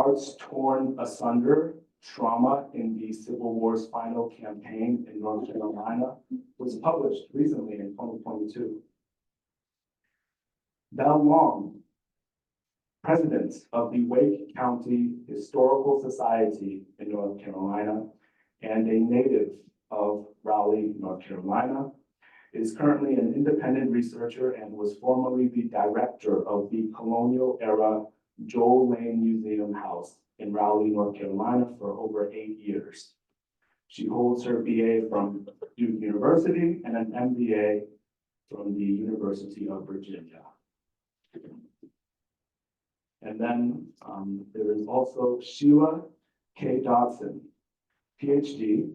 Hearts Torn Asunder, Trauma in the Civil War's Final Campaign in North Carolina, was published recently in 2022. Val Long, President of the Wake County Historical Society in North Carolina and a native of Raleigh, North Carolina, is currently an independent researcher and was formerly the director of the colonial era Joel Lane Museum House in Raleigh, North Carolina for over 8 years. She holds her BA from Duke University and an MBA from the University of Virginia. And then there is also Sheila K. Dodson, PhD,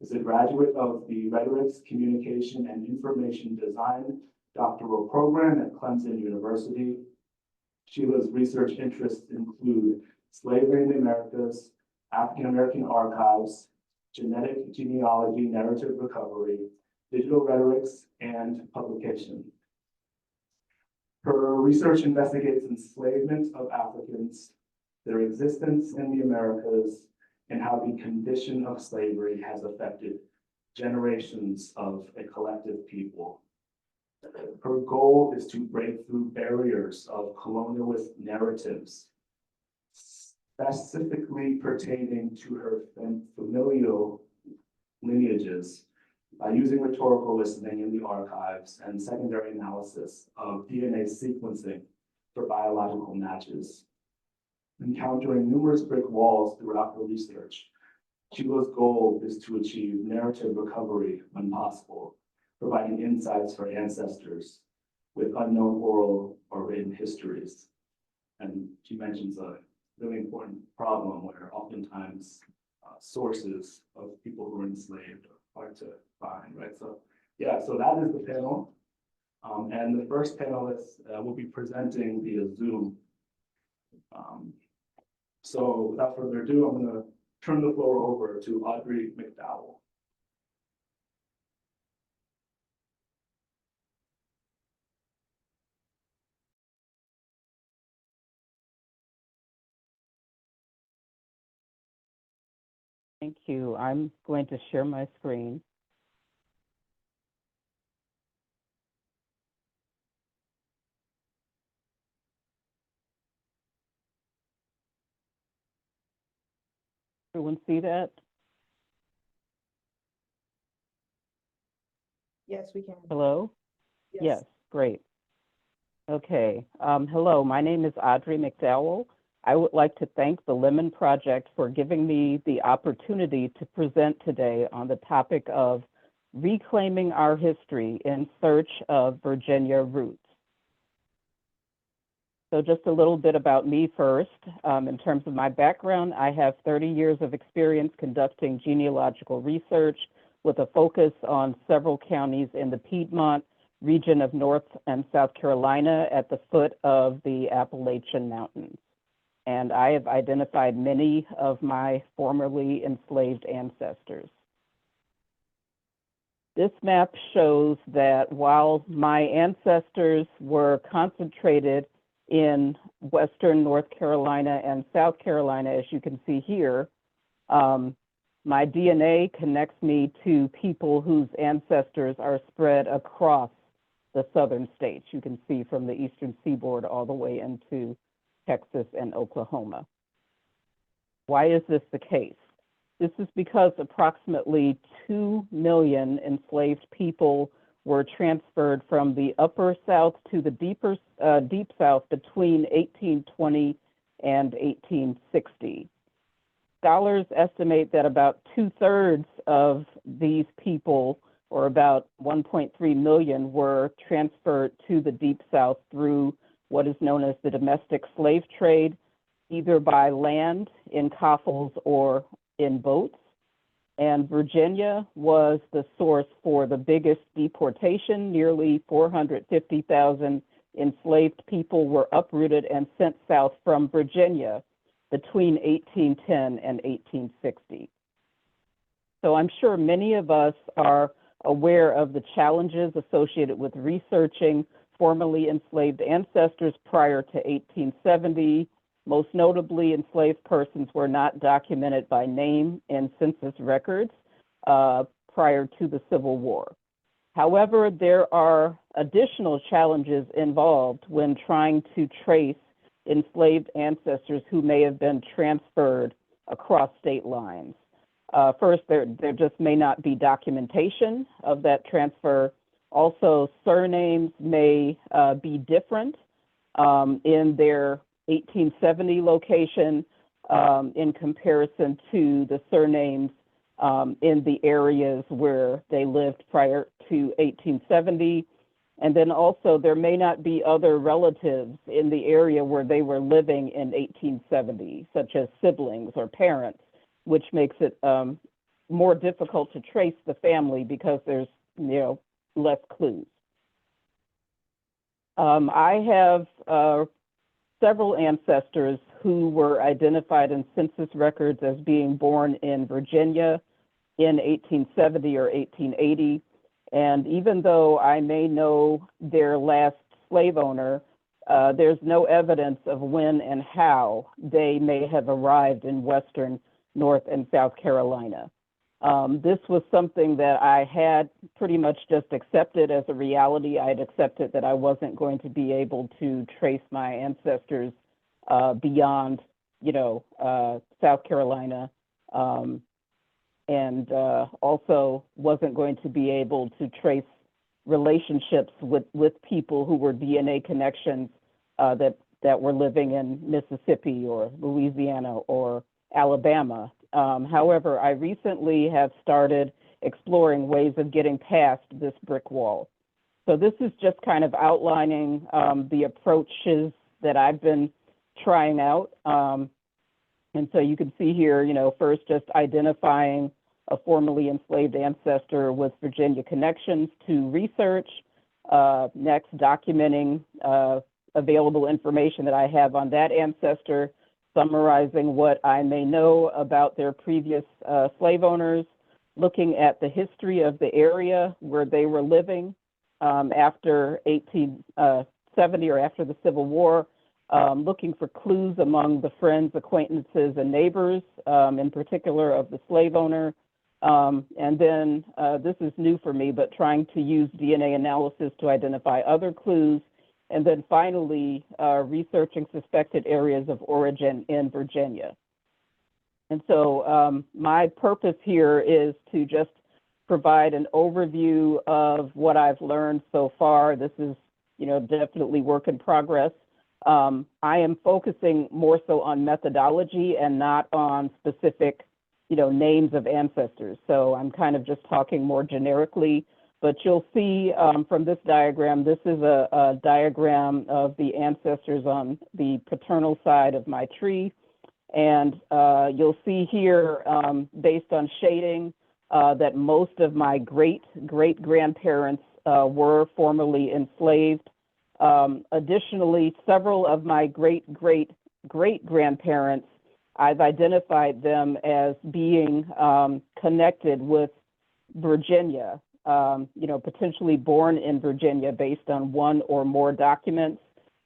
is a graduate of the Rhetorics, Communication, and Information Design doctoral program at Clemson University. Sheila's research interests include slavery in the Americas, African-American archives, genetic genealogy, narrative recovery, digital rhetorics, and publication. Her research investigates enslavement of Africans, their existence in the Americas, and how the condition of slavery has affected generations of a collective people. Her goal is to break through barriers of colonialist narratives, specifically pertaining to her familial lineages, by using rhetorical listening in the archives and secondary analysis of DNA sequencing for biological matches. Encountering numerous brick walls throughout her research, Sheila's goal is to achieve narrative recovery when possible, providing insights for ancestors with unknown oral or written histories. And she mentions a really important problem where oftentimes sources of people who were enslaved are hard to find, right? So yeah, so that is the panel. And the first panelist will be presenting via Zoom. So without further ado, I'm going to turn the floor over to Audrey McDowell. Thank you. I'm going to share my screen. Everyone see that? Yes, we can. Hello? Yes, great. Okay. Hello, my name is Audrey McDowell. I would like to thank the Lemon Project for giving me the opportunity to present today on the topic of reclaiming our history in search of Virginia roots. So just a little bit about me first. In terms of my background, I have 30 years of experience conducting genealogical research with a focus on several counties in the Piedmont region of North and South Carolina at the foot of the Appalachian Mountains. And I have identified many of my formerly enslaved ancestors. This map shows that while my ancestors were concentrated in Western North Carolina and South Carolina, as you can see here, my DNA connects me to people whose ancestors are spread across the southern states. You can see from the eastern seaboard all the way into Texas and Oklahoma. Why is this the case? This is because approximately 2 million enslaved people were transferred from the upper South to the deep South between 1820 and 1860. Scholars estimate that about 2/3 of these people, or about 1.3 million, were transferred to the deep South through what is known as the domestic slave trade, either by land in coffles or in boats. And Virginia was the source for the biggest deportation. Nearly 450,000 enslaved people were uprooted and sent south from Virginia between 1810 and 1860. So I'm sure many of us are aware of the challenges associated with researching formerly enslaved ancestors prior to 1870, Most notably, enslaved persons were not documented by name in census records prior to the Civil War. However, there are additional challenges involved when trying to trace enslaved ancestors who may have been transferred across state lines. First, there just may not be documentation of that transfer. Also, surnames may be different in their 1870 location in comparison to the surnames in the areas where they lived prior to 1870. And then also there may not be other relatives in the area where they were living in 1870, such as siblings or parents, which makes it more difficult to trace the family because there's, less clues. I have several ancestors who were identified in census records as being born in Virginia in 1870 or 1880. And even though I may know their last slave owner, there's no evidence of when and how they may have arrived in Western North and South Carolina. This was something that I had pretty much just accepted as a reality. I had accepted that I wasn't going to be able to trace my ancestors beyond, South Carolina, and also wasn't going to be able to trace relationships with people who were DNA connections that were living in Mississippi or Louisiana or Alabama. However, I recently have started exploring ways of getting past this brick wall. So this is just kind of outlining the approaches that I've been trying out. And so you can see here, first just identifying a formerly enslaved ancestor with Virginia connections to research. Next, documenting available information that I have on that ancestor, summarizing what I may know about their previous slave owners, looking at the history of the area where they were living after 1870 or after the Civil War, looking for clues among the friends, acquaintances, and neighbors, in particular of the slave owner. And then this is new for me, but trying to use DNA analysis to identify other clues. And then finally, researching suspected areas of origin in Virginia. And so my purpose here is to just provide an overview of what I've learned so far. This is, definitely work in progress. I am focusing more so on methodology and not on specific, names of ancestors. So I'm kind of just talking more generically. But you'll see from this diagram, this is a diagram of the ancestors on the paternal side of my tree. And you'll see here, based on shading, that most of my great-grandparents were formerly enslaved. Additionally, several of my great-great-great-grandparents, I've identified them as being connected with Virginia. Potentially born in Virginia based on one or more documents,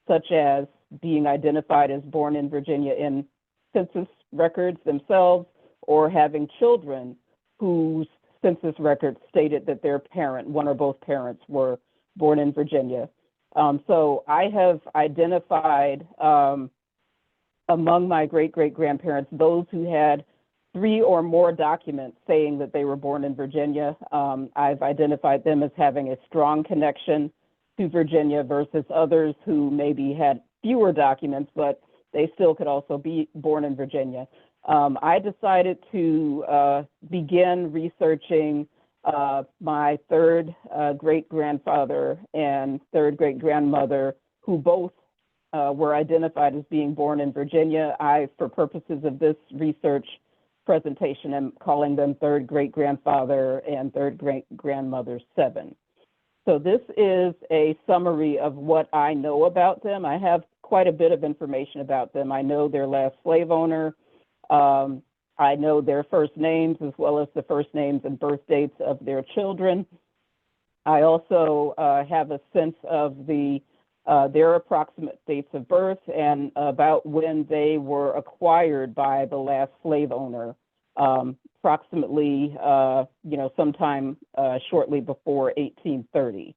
such as being identified as born in Virginia in census records themselves, or having children whose census records stated that their parent, one or both parents, were born in Virginia. So I have identified among my great-great-grandparents those who had 3 or more documents saying that they were born in Virginia. I've identified them as having a strong connection to Virginia versus others who maybe had fewer documents, but they still could also be born in Virginia. I decided to begin researching my third great-grandfather and third great-grandmother, who both were identified as being born in Virginia. For purposes of this research presentation, I'm calling them third great-grandfather and third great-grandmother 7. So this is a summary of what I know about them. I have quite a bit of information about them. I know their last slave owner. I know their first names as well as the first names and birth dates of their children. I also have a sense of the their approximate dates of birth and about when they were acquired by the last slave owner, approximately, sometime shortly before 1830.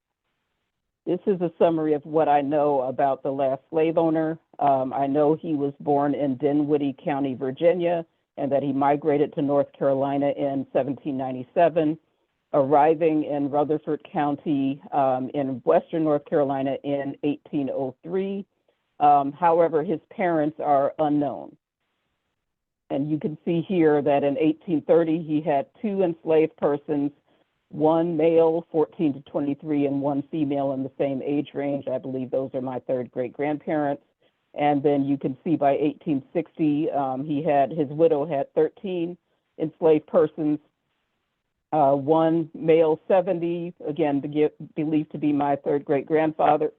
This is a summary of what I know about the last slave owner. I know he was born in Dinwiddie County, Virginia, and that he migrated to North Carolina in 1797, arriving in Rutherford County in western North Carolina in 1803. However, his parents are unknown. And you can see here that in 1830, he had 2 enslaved persons, one male, 14 to 23, and one female in the same age range. I believe those are my third great grandparents. And then you can see by 1860, his widow had 13 enslaved persons, one male, 70, again, believed to be my third great grandfather,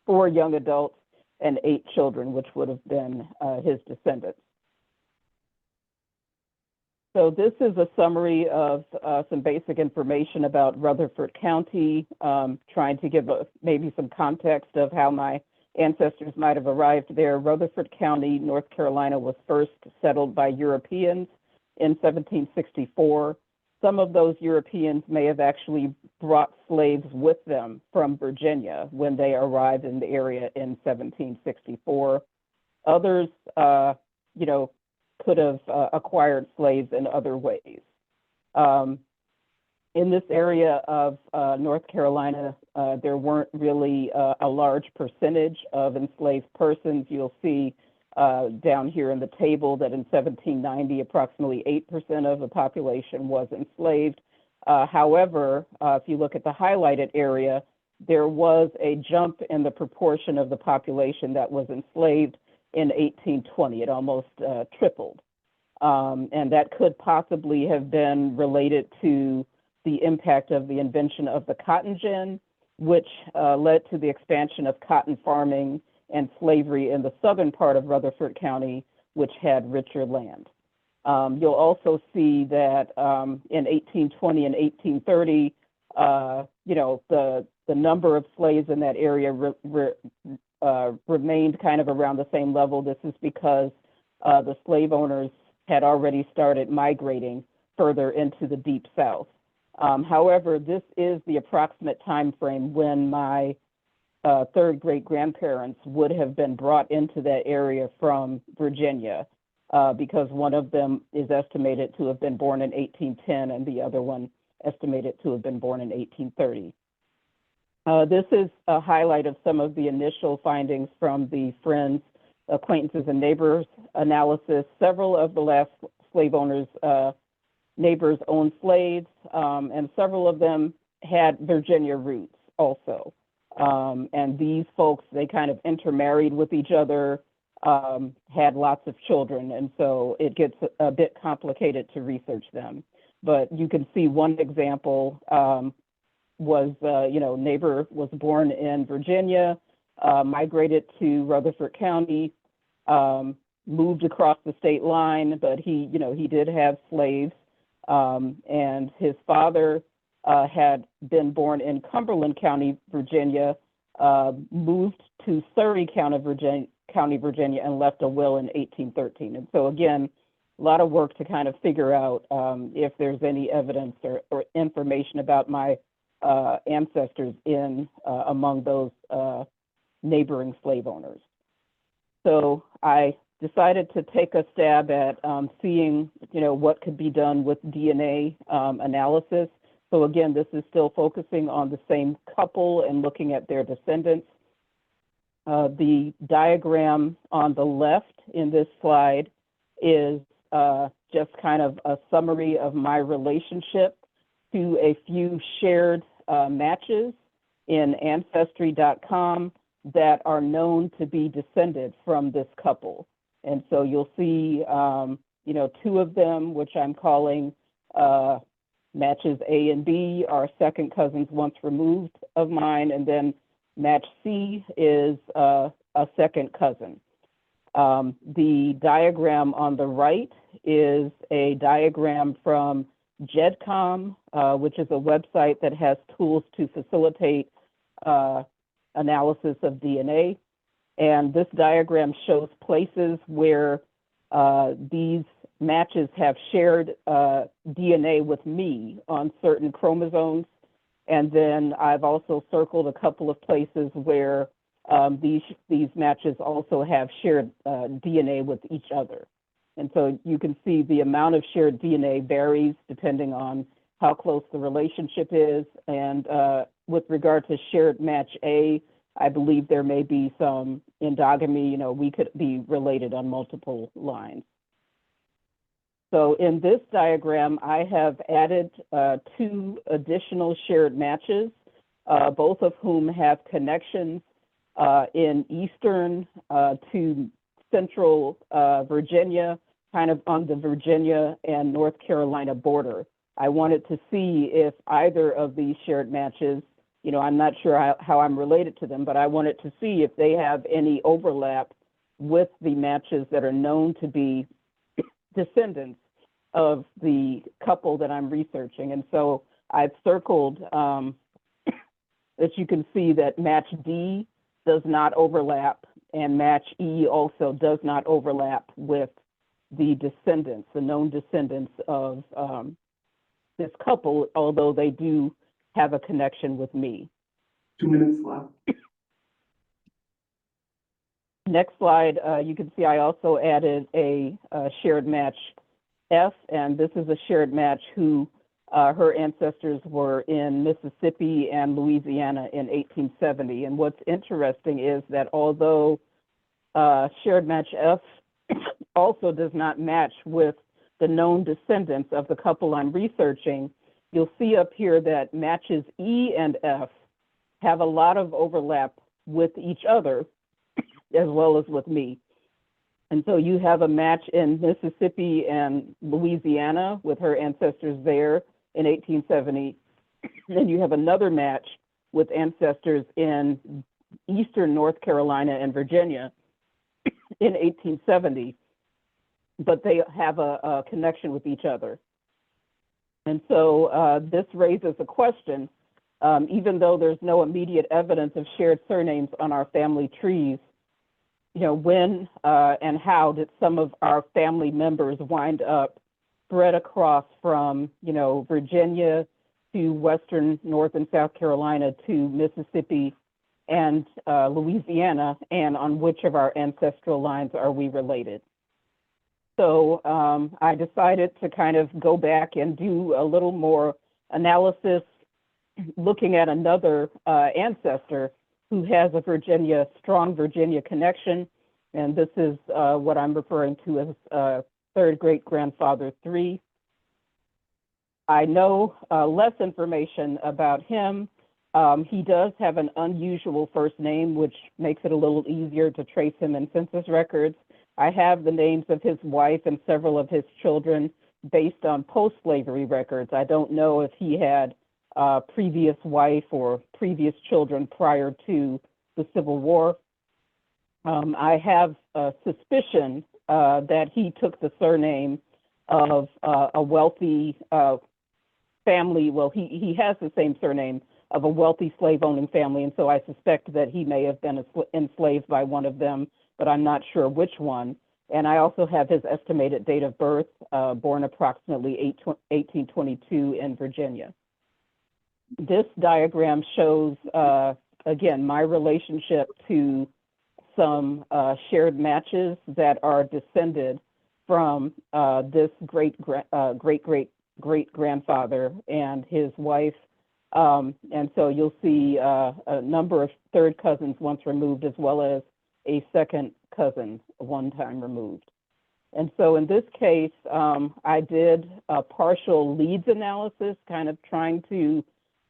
4 young adults, and 8 children, which would have been his descendants. So this is a summary of some basic information about Rutherford County, trying to give maybe some context of how my ancestors might have arrived there. Rutherford County, North Carolina, was first settled by Europeans in 1764. Some of those Europeans may have actually brought slaves with them from Virginia when they arrived in the area in 1764. Others, could have acquired slaves in other ways. In this area of North Carolina, there weren't really a large percentage of enslaved persons. You'll see down here in the table that in 1790, approximately 8% of the population was enslaved. However, if you look at the highlighted area, there was a jump in the proportion of the population that was enslaved in 1820. It almost tripled. And that could possibly have been related to the impact of the invention of the cotton gin, which led to the expansion of cotton farming and slavery in the southern part of Rutherford County, which had richer land. You'll also see that in 1820 and 1830, the number of slaves in that area remained kind of around the same level. This is because the slave owners had already started migrating further into the Deep South. However, this is the approximate time frame when my third great grandparents would have been brought into that area from Virginia, because one of them is estimated to have been born in 1810 and the other one estimated to have been born in 1830. This is a highlight of some of the initial findings from the Friends, Acquaintances, and Neighbors analysis. Several of the last slave owners' neighbors owned slaves, and several of them had Virginia roots also. And these folks, they kind of intermarried with each other, had lots of children, and so it gets a bit complicated to research them. But you can see one example was, neighbor was born in Virginia, migrated to Rutherford County, moved across the state line, but he did have slaves, and his father had been born in Cumberland County, Virginia, moved to Surry County, Virginia, and left a will in 1813. And so again, a lot of work to kind of figure out if there's any evidence or information about my ancestors among those neighboring slave owners. So I decided to take a stab at seeing, what could be done with DNA analysis. So again, this is still focusing on the same couple and looking at their descendants. The diagram on the left in this slide is just kind of a summary of my relationship to a few shared matches in Ancestry.com that are known to be descended from this couple. And so you'll see, 2 of them, which I'm calling matches A and B, are second cousins once removed of mine, and then match C is a second cousin. The diagram on the right is a diagram from GEDCOM, which is a website that has tools to facilitate analysis of DNA. And this diagram shows places where these matches have shared DNA with me on certain chromosomes. And then I've also circled a couple of places where these matches also have shared DNA with each other. And so you can see the amount of shared DNA varies depending on how close the relationship is. And with regard to shared match A, I believe there may be some endogamy, you know, we could be related on multiple lines. So in this diagram, I have added 2 additional shared matches, both of whom have connections in eastern to central Virginia, kind of on the Virginia and North Carolina border. I wanted to see if either of these shared matches, you know, I'm not sure how I'm related to them, but I wanted to see if they have any overlap with the matches that are known to be descendants of the couple that I'm researching. And so I've circled that you can see that match D does not overlap, and match E also does not overlap with the descendants, the known descendants of this couple, although they do have a connection with me. 2 minutes left. Next slide, you can see I also added a shared match F, and this is a shared match who her ancestors were in Mississippi and Louisiana in 1870. And what's interesting is that although shared match F also does not match with the known descendants of the couple I'm researching, you'll see up here that matches E and F have a lot of overlap with each other as well as with me. And so you have a match in Mississippi and Louisiana with her ancestors there in 1870. Then you have another match with ancestors in eastern North Carolina and Virginia in 1870, but they have a connection with each other. And so this raises a question. Even though there's no immediate evidence of shared surnames on our family trees, you know, when and how did some of our family members wind up spread across from, you know, Virginia to western North and South Carolina to Mississippi and Louisiana, and on which of our ancestral lines are we related? So I decided to kind of go back and do a little more analysis, looking at another ancestor who has a strong Virginia connection. And this is what I'm referring to as third great grandfather 3. I know less information about him. He does have an unusual first name, which makes it a little easier to trace him in census records. I have the names of his wife and several of his children based on post-slavery records. I don't know if he had a previous wife or previous children prior to the Civil War. I have a suspicion that he took the surname of a wealthy family. Well, he has the same surname of a wealthy slave-owning family, and so I suspect that he may have been enslaved by one of them, but I'm not sure which one. And I also have his estimated date of birth, born approximately 1822 in Virginia. This diagram shows, again, my relationship to some shared matches that are descended from this great-great-great-grandfather and his wife. And so you'll see a number of third cousins once removed, as well as a second cousin one time removed. And so in this case, I did a partial leads analysis, kind of trying to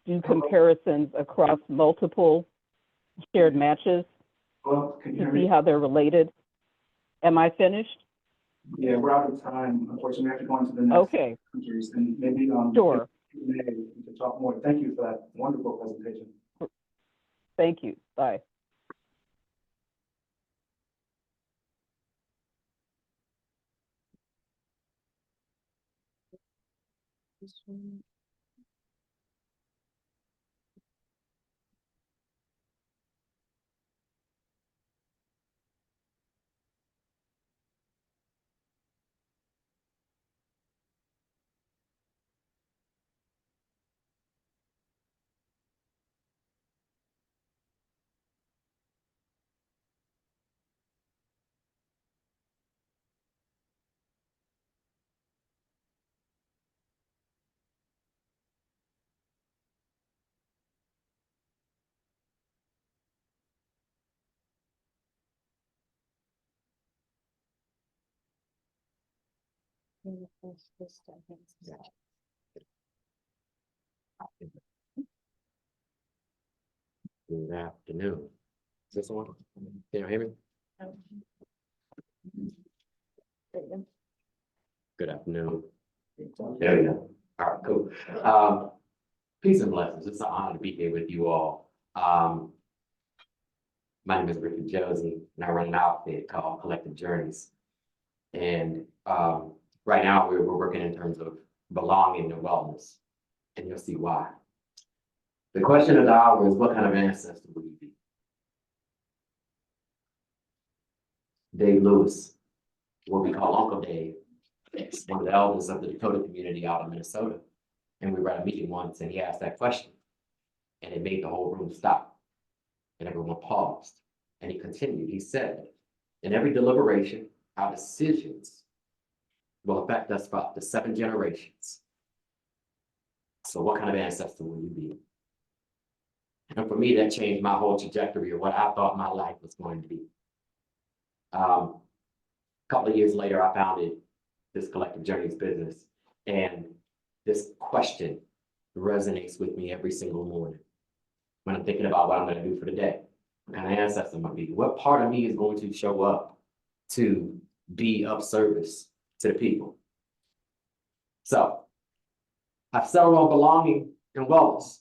do comparisons across multiple shared matches to see how they're related. Am I finished? Yeah, we're out of time. Unfortunately, we have to go into the next countries, and maybe sure. we can talk more. Thank you for that wonderful presentation. Thank you. Bye. Good afternoon. Is this one? Can you hear me? Good afternoon. There we go. All right, cool. Peace and blessings. It's an honor to be here with you all. My name is Ricky Josie, and I run an outfit called Collective Journeys. And right now we're working in terms of belonging and wellness, and you'll see why. The question of the hour is, what kind of ancestor will you be? Dave Lewis, what we call Uncle Dave, is one of the elders of the Dakota community out in Minnesota. And we were at a meeting once and he asked that question. And it made the whole room stop. And everyone paused. And he continued. He said, in every deliberation, our decisions will affect us for up to 7 generations. So what kind of ancestor will you be? And for me, that changed my whole trajectory of what I thought my life was going to be. A couple of years later, I founded this Collective Journeys business, and this question resonates with me every single morning when I'm thinking about what I'm going to do for the day. What kind of ancestor I'm going to be? What part of me is going to show up to be of service to the people? So I've settled on belonging and wellness.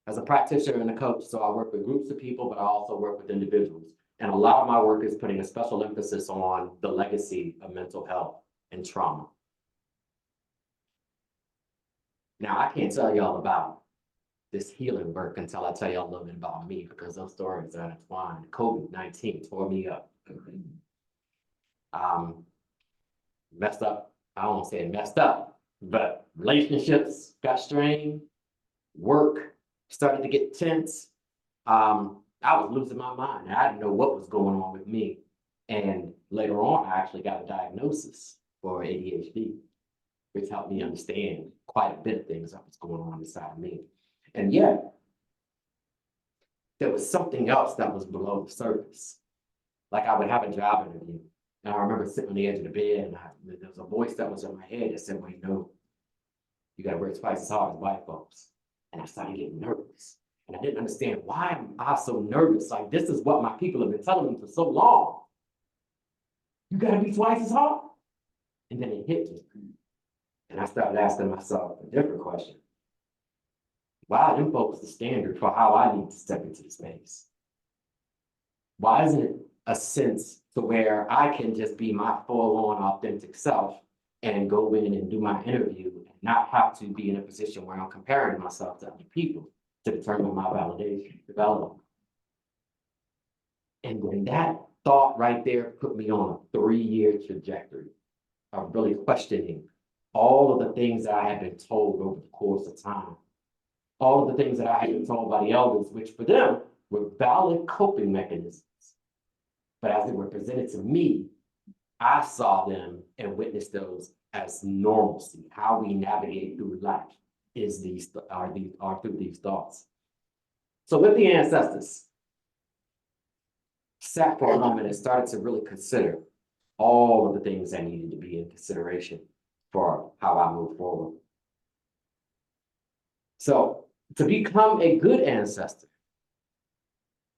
As a practitioner and a coach, so I work with groups of people, but I also work with individuals. And a lot of my work is putting a special emphasis on the legacy of mental health and trauma. Now, I can't tell y'all about this healing work until I tell y'all a little bit about me, because those stories are intertwined. COVID-19 tore me up. Messed up, I don't want to say messed up, but relationships got strained, work started to get tense. I was losing my mind. I didn't know what was going on with me. And later on, I actually got a diagnosis for ADHD, which helped me understand quite a bit of things that was going on inside of me. And yet, there was something else that was below the surface. Like I would have a job interview, and I remember sitting on the edge of the bed, and there was a voice that was in my head that said, well, you know, you gotta work twice as hard as white folks. And I started getting nervous. And I didn't understand, why am I so nervous? Like, this is what my people have been telling me for so long. You gotta be twice as hard. And then it hit me. And I started asking myself a different question. Why are them folks the standard for how I need to step into the space? Why isn't it a sense to where I can just be my full-on authentic self and go in and do my interview and not have to be in a position where I'm comparing myself to other people to determine my validation, development? And then that thought right there put me on a 3-year trajectory of really questioning all of the things that I had been told over the course of time. All of the things that I had been told by the elders, which for them were valid coping mechanisms. But as they were presented to me, I saw them and witnessed those as normalcy. How we navigate through life is are through these thoughts. So with the ancestors, sat for a moment and started to really consider all of the things that needed to be in consideration for how I move forward. So to become a good ancestor,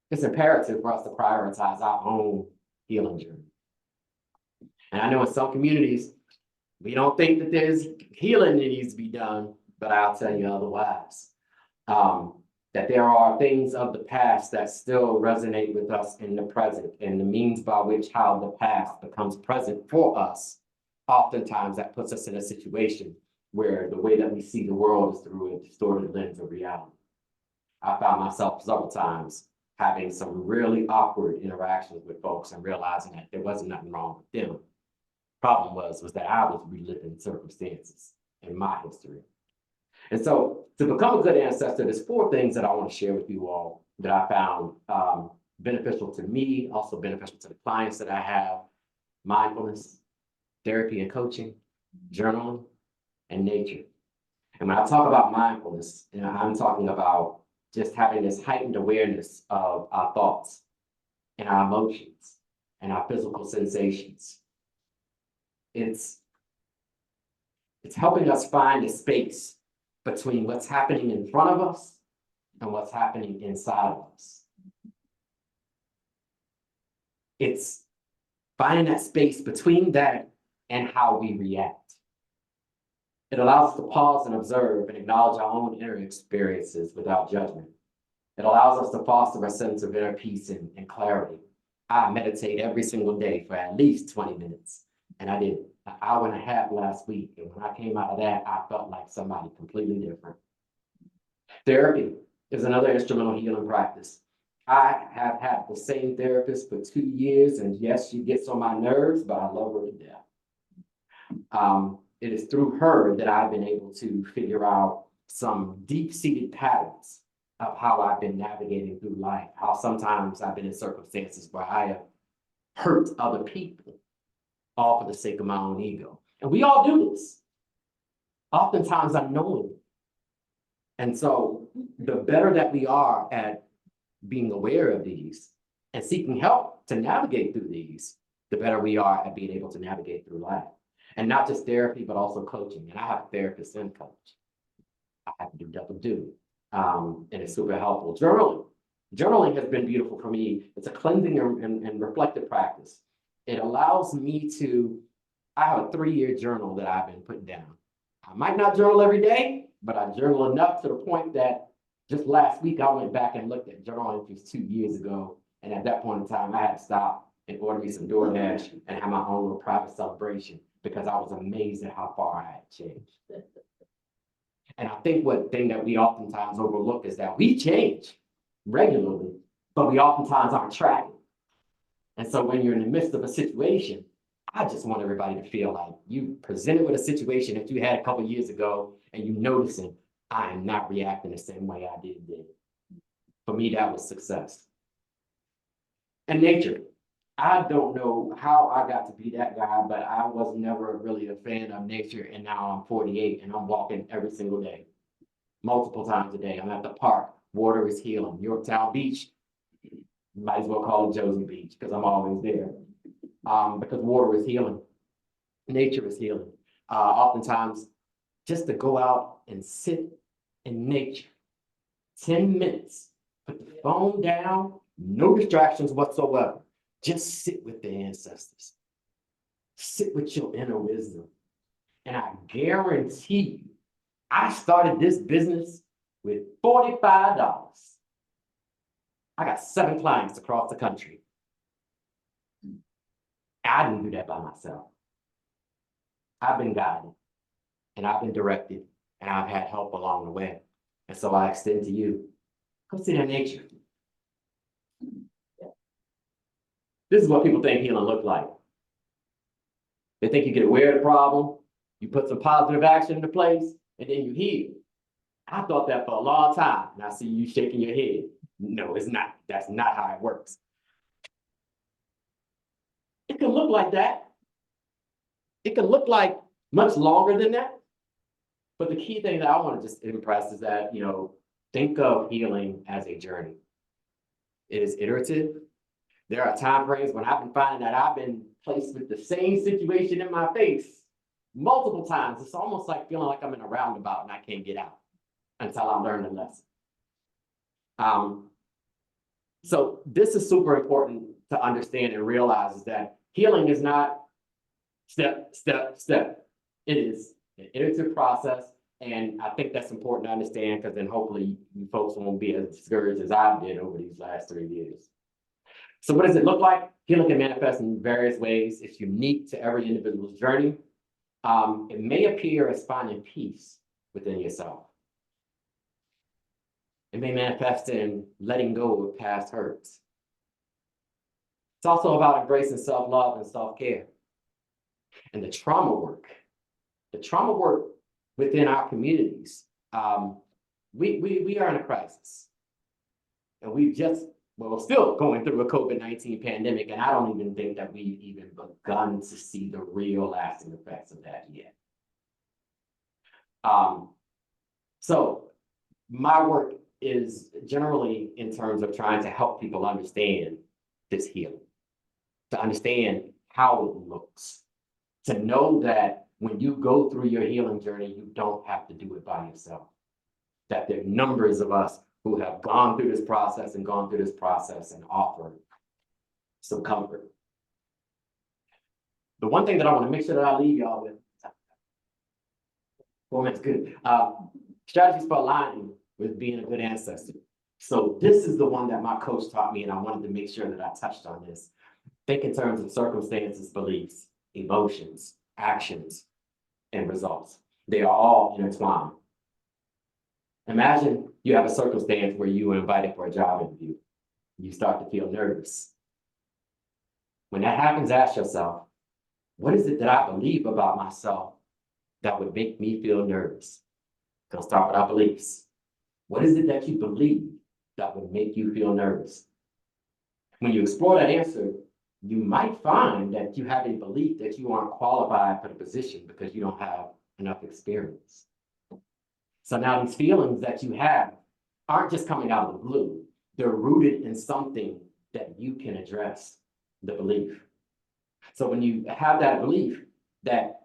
it's imperative for us to prioritize our own healing journey. And I know in some communities, we don't think that there's healing that needs to be done, but I'll tell you otherwise. That there are things of the past that still resonate with us in the present, and the means by which how the past becomes present for us. Oftentimes that puts us in a situation where the way that we see the world is through a distorted lens of reality. I found myself several times having some really awkward interactions with folks and realizing that there wasn't nothing wrong with them. Problem was that I was reliving circumstances in my history. And so to become a good ancestor, there's 4 things that I want to share with you all that I found beneficial to me, also beneficial to the clients that I have: mindfulness, therapy and coaching, journaling, and nature. And when I talk about mindfulness, I'm talking about just having this heightened awareness of our thoughts and our emotions and our physical sensations. It's It's helping us find a space between what's happening in front of us and what's happening inside of us. It's finding that space between that and how we react. It allows us to pause and observe and acknowledge our own inner experiences without judgment. It allows us to foster a sense of inner peace and clarity. I meditate every single day for at least 20 minutes. And I did an hour and a half last week. And when I came out of that, I felt like somebody completely different. Therapy is another instrumental healing practice. I have had the same therapist for 2 years. And yes, she gets on my nerves, but I love her to death. It is through her that I've been able to figure out some deep-seated patterns of how I've been navigating through life, how sometimes I've been in circumstances where I have hurt other people, all for the sake of my own ego. And we all do this, oftentimes unknowingly. And so the better that we are at being aware of these and seeking help to navigate through these, the better we are at being able to navigate through life. And not just therapy, but also coaching. And I have a therapist and coach. I have to do double duty. And it's super helpful. Journaling has been beautiful for me. It's a cleansing and reflective practice. It allows me to, I have a 3-year journal that I've been putting down. I might not journal every day, but I journal enough to the point that just last week I went back and looked at journal entries 2 years ago. And at that point in time, I had to stop and order me some DoorDash and have my own little private celebration because I was amazed at how far I had changed. And I think one thing that we oftentimes overlook is that we change regularly, but we oftentimes aren't tracking. And so when you're in the midst of a situation, I just want everybody to feel like you presented with a situation that you had a couple of years ago and you noticing, I am not reacting the same way I did then. For me, that was success. And nature. I don't know how I got to be that guy, but I was never really a fan of nature. And now I'm 48 and I'm walking every single day, multiple times a day. I'm at the park. Water is healing. Yorktown Beach, might as well call it Josie Beach because I'm always there. Because water is healing. Nature is healing. Oftentimes, just to go out and sit in nature, 10 minutes, put the phone down, no distractions whatsoever. Just sit with the ancestors. Sit with your inner wisdom. And I guarantee you, I started this business with $45. I got 7 clients across the country. I didn't do that by myself. I've been guided and I've been directed and I've had help along the way. And so I extend to you, go sit in nature. This is what people think healing looks like. They think you get aware of the problem, you put some positive action into place, and then you heal. I thought that for a long time, and I see you shaking your head. No, it's not. That's not how it works. It can look like that. It can look like much longer than that. But the key thing that I want to just impress is that, think of healing as a journey. It is iterative. There are time frames when I've been finding that I've been placed with the same situation in my face multiple times. It's almost like feeling like I'm in a roundabout and I can't get out until I learn the lesson. So this is super important to understand and realize is that healing is not step, step, step. It is an iterative process. And I think that's important to understand because then hopefully you folks won't be as discouraged as I've been over these last 3 years. So what does it look like? Healing can manifest in various ways. It's unique to every individual's journey. It may appear as finding peace within yourself. It may manifest in letting go of past hurts. It's also about embracing self-love and self-care. And the trauma work within our communities. We are in a crisis. And we're still going through a COVID-19 pandemic, and I don't even think that we've even begun to see the real lasting effects of that yet. So my work is generally in terms of trying to help people understand this healing, to understand how it looks, to know that when you go through your healing journey, you don't have to do it by yourself. That there are numbers of us who have gone through this process and offer some comfort. The one thing that I want to make sure that I leave y'all with, 4 minutes, good. Strategies for aligning with being a good ancestor. So this is the one that my coach taught me, and I wanted to make sure that I touched on this. Think in terms of circumstances, beliefs, emotions, actions, and results. They are all intertwined. Imagine you have a circumstance where you were invited for a job interview. You start to feel nervous. When that happens, ask yourself, what is it that I believe about myself that would make me feel nervous? Gonna start with our beliefs. What is it that you believe that would make you feel nervous? When you explore that answer, you might find that you have a belief that you aren't qualified for the position because you don't have enough experience. So now these feelings that you have aren't just coming out of the blue. They're rooted in something that you can address, the belief. So when you have that belief that,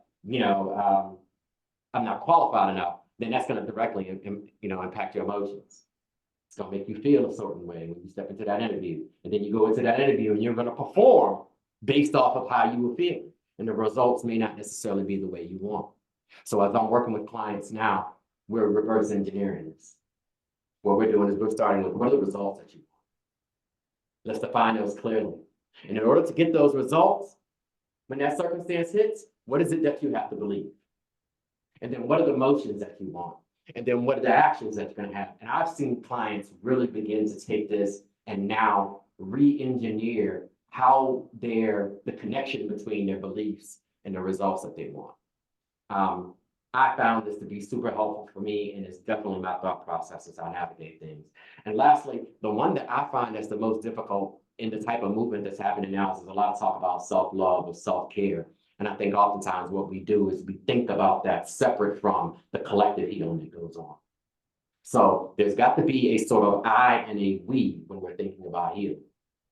I'm not qualified enough, then that's going to directly, impact your emotions. It's going to make you feel a certain way when you step into that interview. And then you go into that interview and you're going to perform based off of how you were feeling. And the results may not necessarily be the way you want. So as I'm working with clients now, we're reverse engineering this. What we're doing is we're starting with, what are the results that you want? Let's define those clearly. And in order to get those results, when that circumstance hits, what is it that you have to believe? And then what are the emotions that you want? And then what are the actions that you're going to have? And I've seen clients really begin to take this and now re-engineer how the connection between their beliefs and the results that they want. I found this to be super helpful for me, and it's definitely my thought process as I navigate things. And lastly, the one that I find that's the most difficult in the type of movement that's happening now is there's a lot of talk about self-love or self-care. And I think oftentimes what we do is we think about that separate from the collective healing that goes on. So there's got to be a sort of I and a we when we're thinking about healing.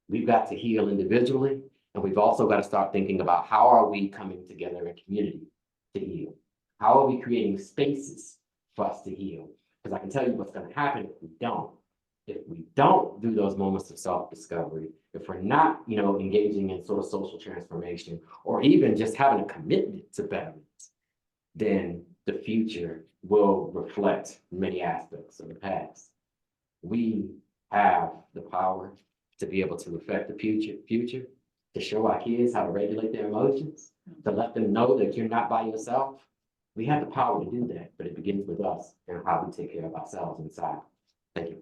We've got to heal individually, and we've also got to start thinking about how are we coming together in community to heal? How are we creating spaces for us to heal? Because I can tell you what's going to happen if we don't. If we don't do those moments of self-discovery, if we're not, engaging in sort of social transformation, or even just having a commitment to betterment, then the future will reflect many aspects of the past. We have the power to be able to affect the future, to show our kids how to regulate their emotions, to let them know that you're not by yourself. We have the power to do that, but it begins with us and how we take care of ourselves inside. Thank you.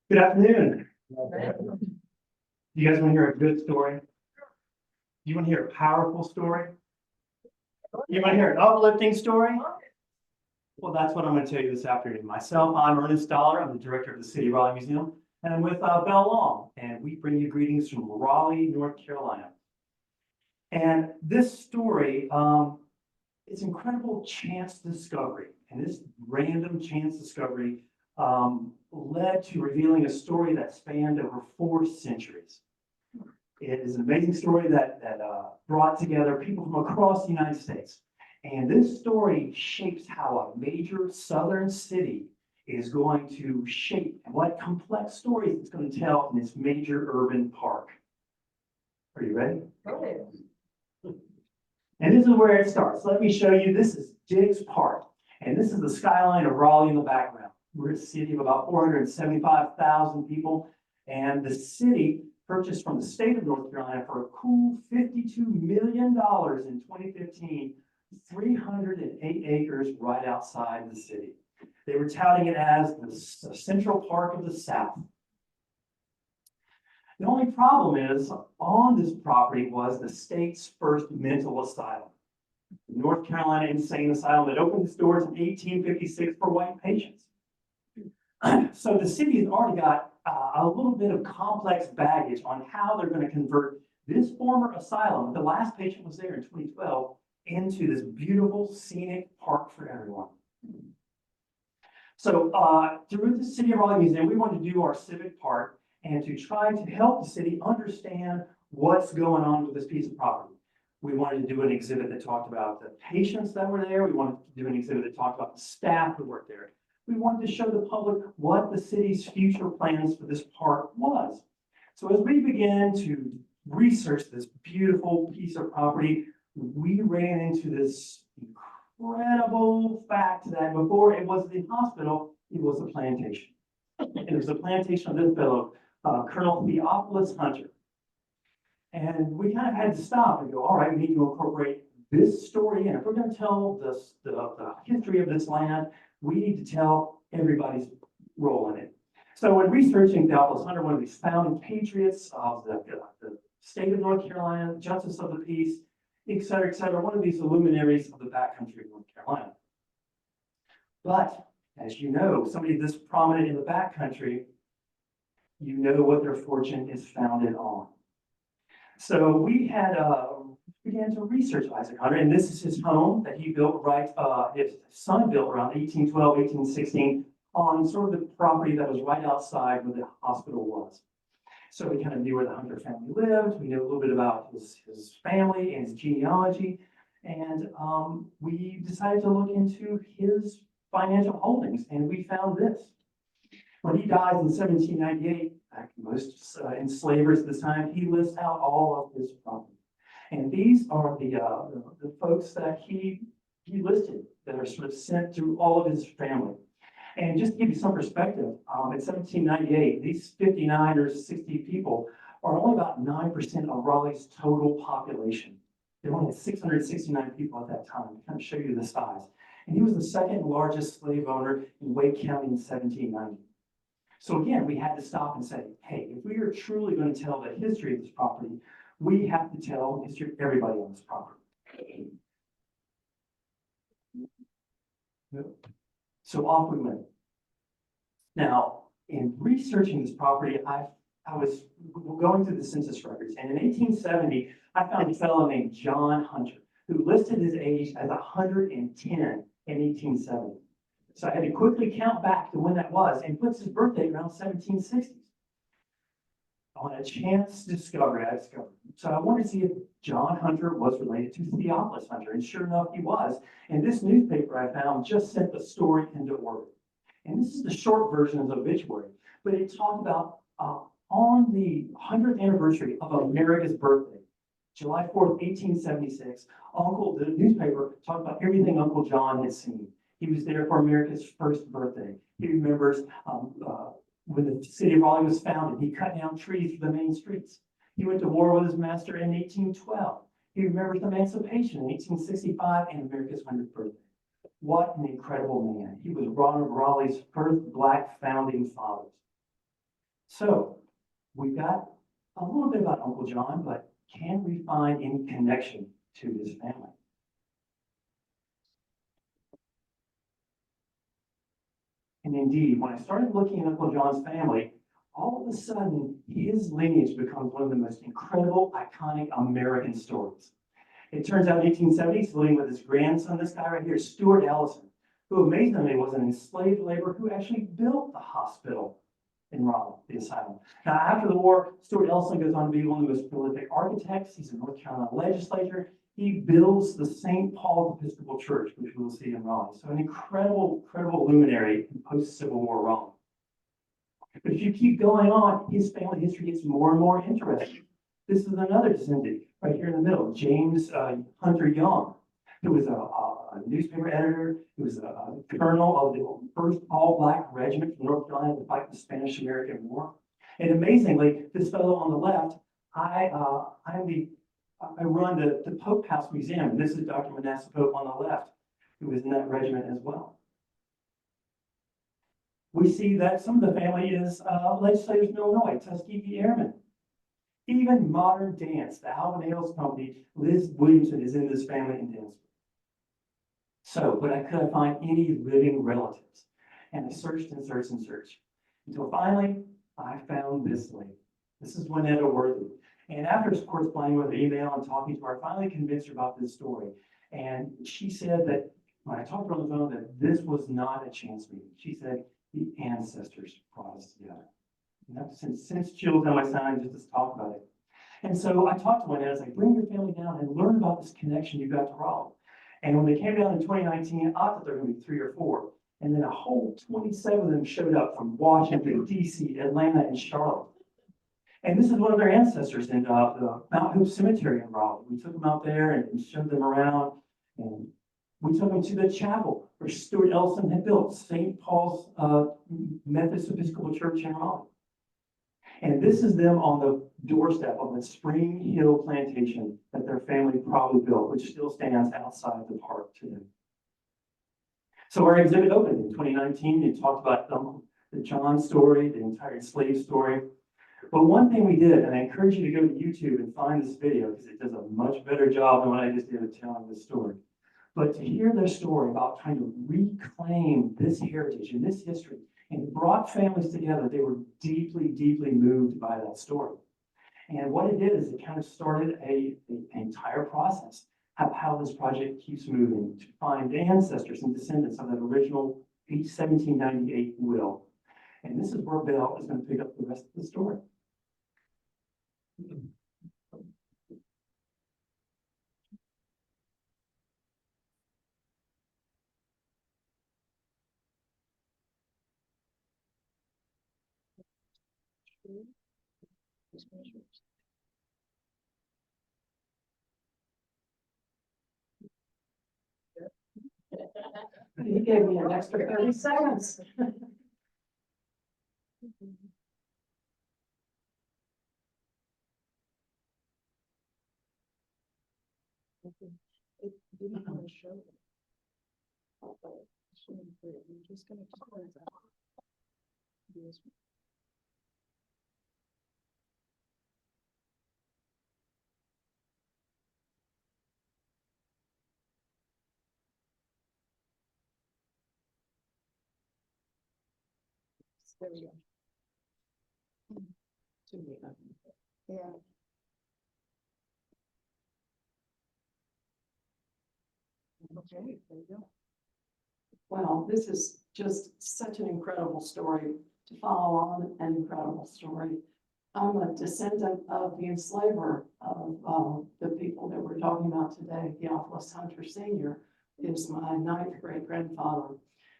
Good afternoon. You guys want to hear a good story? You want to hear a powerful story? You want to hear an uplifting story? Well, that's what I'm going to tell you this afternoon. Myself, I'm Ernest Dollar. I'm the director of the City of Raleigh Museum, and I'm with Belle Long, and we bring you greetings from Raleigh, North Carolina. And this story, it's incredible chance discovery, and this random chance discovery led to revealing a story that spanned over 4 centuries. It is an amazing story that brought together people from across the United States. And this story shapes how a major southern city is going to shape what complex stories it's going to tell in this major urban park. Are you ready? Okay. And this is where it starts. Let me show you. This is Diggs Park. And this is the skyline of Raleigh in the background. We're a city of about 475,000 people. And the city purchased from the state of North Carolina for a cool $52 million in 2015, 308 acres right outside the city. They were touting it as the Central Park of the South. The only problem is, on this property was the state's first mental asylum. North Carolina Insane Asylum that opened its doors in 1856 for white patients. So the city has already got a little bit of complex baggage on how they're going to convert this former asylum, the last patient was there in 2012, into this beautiful scenic park for everyone. So through the City of Raleigh Museum, we wanted to do our civic part and to try to help the city understand what's going on with this piece of property. We wanted to do an exhibit that talked about the patients that were there. We wanted to do an exhibit that talked about the staff who worked there. We wanted to show the public what the city's future plans for this park was. So as we began to research this beautiful piece of property, we ran into this incredible fact that before it was the hospital, it was a plantation. And it was a plantation of this fellow, Colonel Theophilus Hunter. And we kind of had to stop and go, all right, we need to incorporate this story in. If we're going to tell the history of this land, we need to tell everybody's role in it. So when researching Theophilus Hunter, one of these founding patriots of the state of North Carolina, justice of the peace, et cetera, one of these luminaries of the backcountry of North Carolina. But as you know, somebody this prominent in the backcountry, you know what their fortune is founded on. So we had began to research Isaac Hunter, and this is his home that he built his son built around 1812, 1816 on sort of the property that was right outside where the hospital was. So we kind of knew where the Hunter family lived. We knew a little bit about his family and his genealogy. And we decided to look into his financial holdings, and we found this. When he dies in 1798, like most enslavers at this time, he lists out all of his property. And these are the folks that he listed that are sort of sent through all of his family. And just to give you some perspective, in 1798, these 59 or 60 people are only about 9% of Raleigh's total population. They only had 669 people at that time, to kind of show you the size. And he was the second largest slave owner in Wake County in 1790. So again, we had to stop and say, hey, if we are truly going to tell the history of this property, we have to tell the history of everybody on this property. So off we went. Now, in researching this property, I was going through the census records, and in 1870, I found a fellow named John Hunter, who listed his age as 110 in 1870. So I had to quickly count back to when that was, and puts his birthday around 1760s. On a chance discovery, I discovered. So I wanted to see if John Hunter was related to Theophilus Hunter, and sure enough, he was. And this newspaper I found just sent the story into orbit. And this is the short version of the obituary, but it talked about on the 100th anniversary of America's birthday, July 4th, 1876, the newspaper talked about everything Uncle John had seen. He was there for America's first birthday. He remembers when the city of Raleigh was founded, he cut down trees for the main streets. He went to war with his master in 1812. He remembers emancipation in 1865 and America's 100th birthday. What an incredible man. He was one of Raleigh's first Black founding fathers. So we've got a little bit about Uncle John, but can we find any connection to his family? And indeed, when I started looking at Uncle John's family, all of a sudden, his lineage becomes one of the most incredible, iconic American stories. It turns out in 1870, he's living with his grandson, this guy right here, Stuart Ellison, who amazingly was an enslaved laborer who actually built the hospital in Raleigh, the asylum. Now, after the war, Stuart Ellison goes on to be one of the most prolific architects. He's a North Carolina legislator. He builds the St. Paul's Episcopal Church, which we'll see in Raleigh. So an incredible luminary in post-Civil War Raleigh. But if you keep going on, his family history gets more and more interesting. This is another descendant right here in the middle, James Hunter Young, who was a newspaper editor, who was a colonel of the first all-Black regiment from North Carolina to fight the Spanish-American War. And amazingly, this fellow on the left, I run the Pope House Museum, and this is Dr. Manasseh Pope on the left, who was in that regiment as well. We see that some of the family is legislators in Illinois, Tuskegee Airmen. Even modern dance, the Alvin Ailes Company, Liz Williamson is in this family in dance. So, but I couldn't find any living relatives. And I searched and searched and searched until finally I found this lady. This is Winetta Worthy. And after corresponding with her email and talking to her, I finally convinced her about this story. And she said that when I talked to her on the phone, that this was not a chance meeting. She said the ancestors brought us together. And that since chills down my spine just to talk about it. And so I talked to Winetta, I was like, bring your family down and learn about this connection you got to Raleigh. And when they came down in 2019, I thought there were going to be 3 or 4. And then a whole 27 of them showed up from Washington, DC, Atlanta, and Charlotte. And this is one of their ancestors in the Mount Hope Cemetery in Raleigh. We took them out there and showed them around. And we took them to the chapel where Stuart Ellison had built St. Paul's Methodist Episcopal Church in Raleigh. And this is them on the doorstep of the Spring Hill plantation that their family probably built, which still stands outside the park today. So our exhibit opened in 2019. It talked about the John story, the entire slave story. But one thing we did, and I encourage you to go to YouTube and find this video because it does a much better job than what I just did of telling this story. But to hear their story about trying to reclaim this heritage and this history and brought families together, they were deeply, deeply moved by that story. And what it did is it kind of started an entire process of how this project keeps moving to find the ancestors and descendants of that original 1798 will. And this is where Belle is going to pick up the rest of the story. He gave me an extra 30 seconds. It didn't want to show it. I'm just going to close that. Yes. There we go. Yeah. Okay, there you go. Well, this is just such an incredible story to follow on, an incredible story. I'm a descendant of the enslaver of the people that we're talking about today. Theophilus Hunter Sr. is my 9th great grandfather.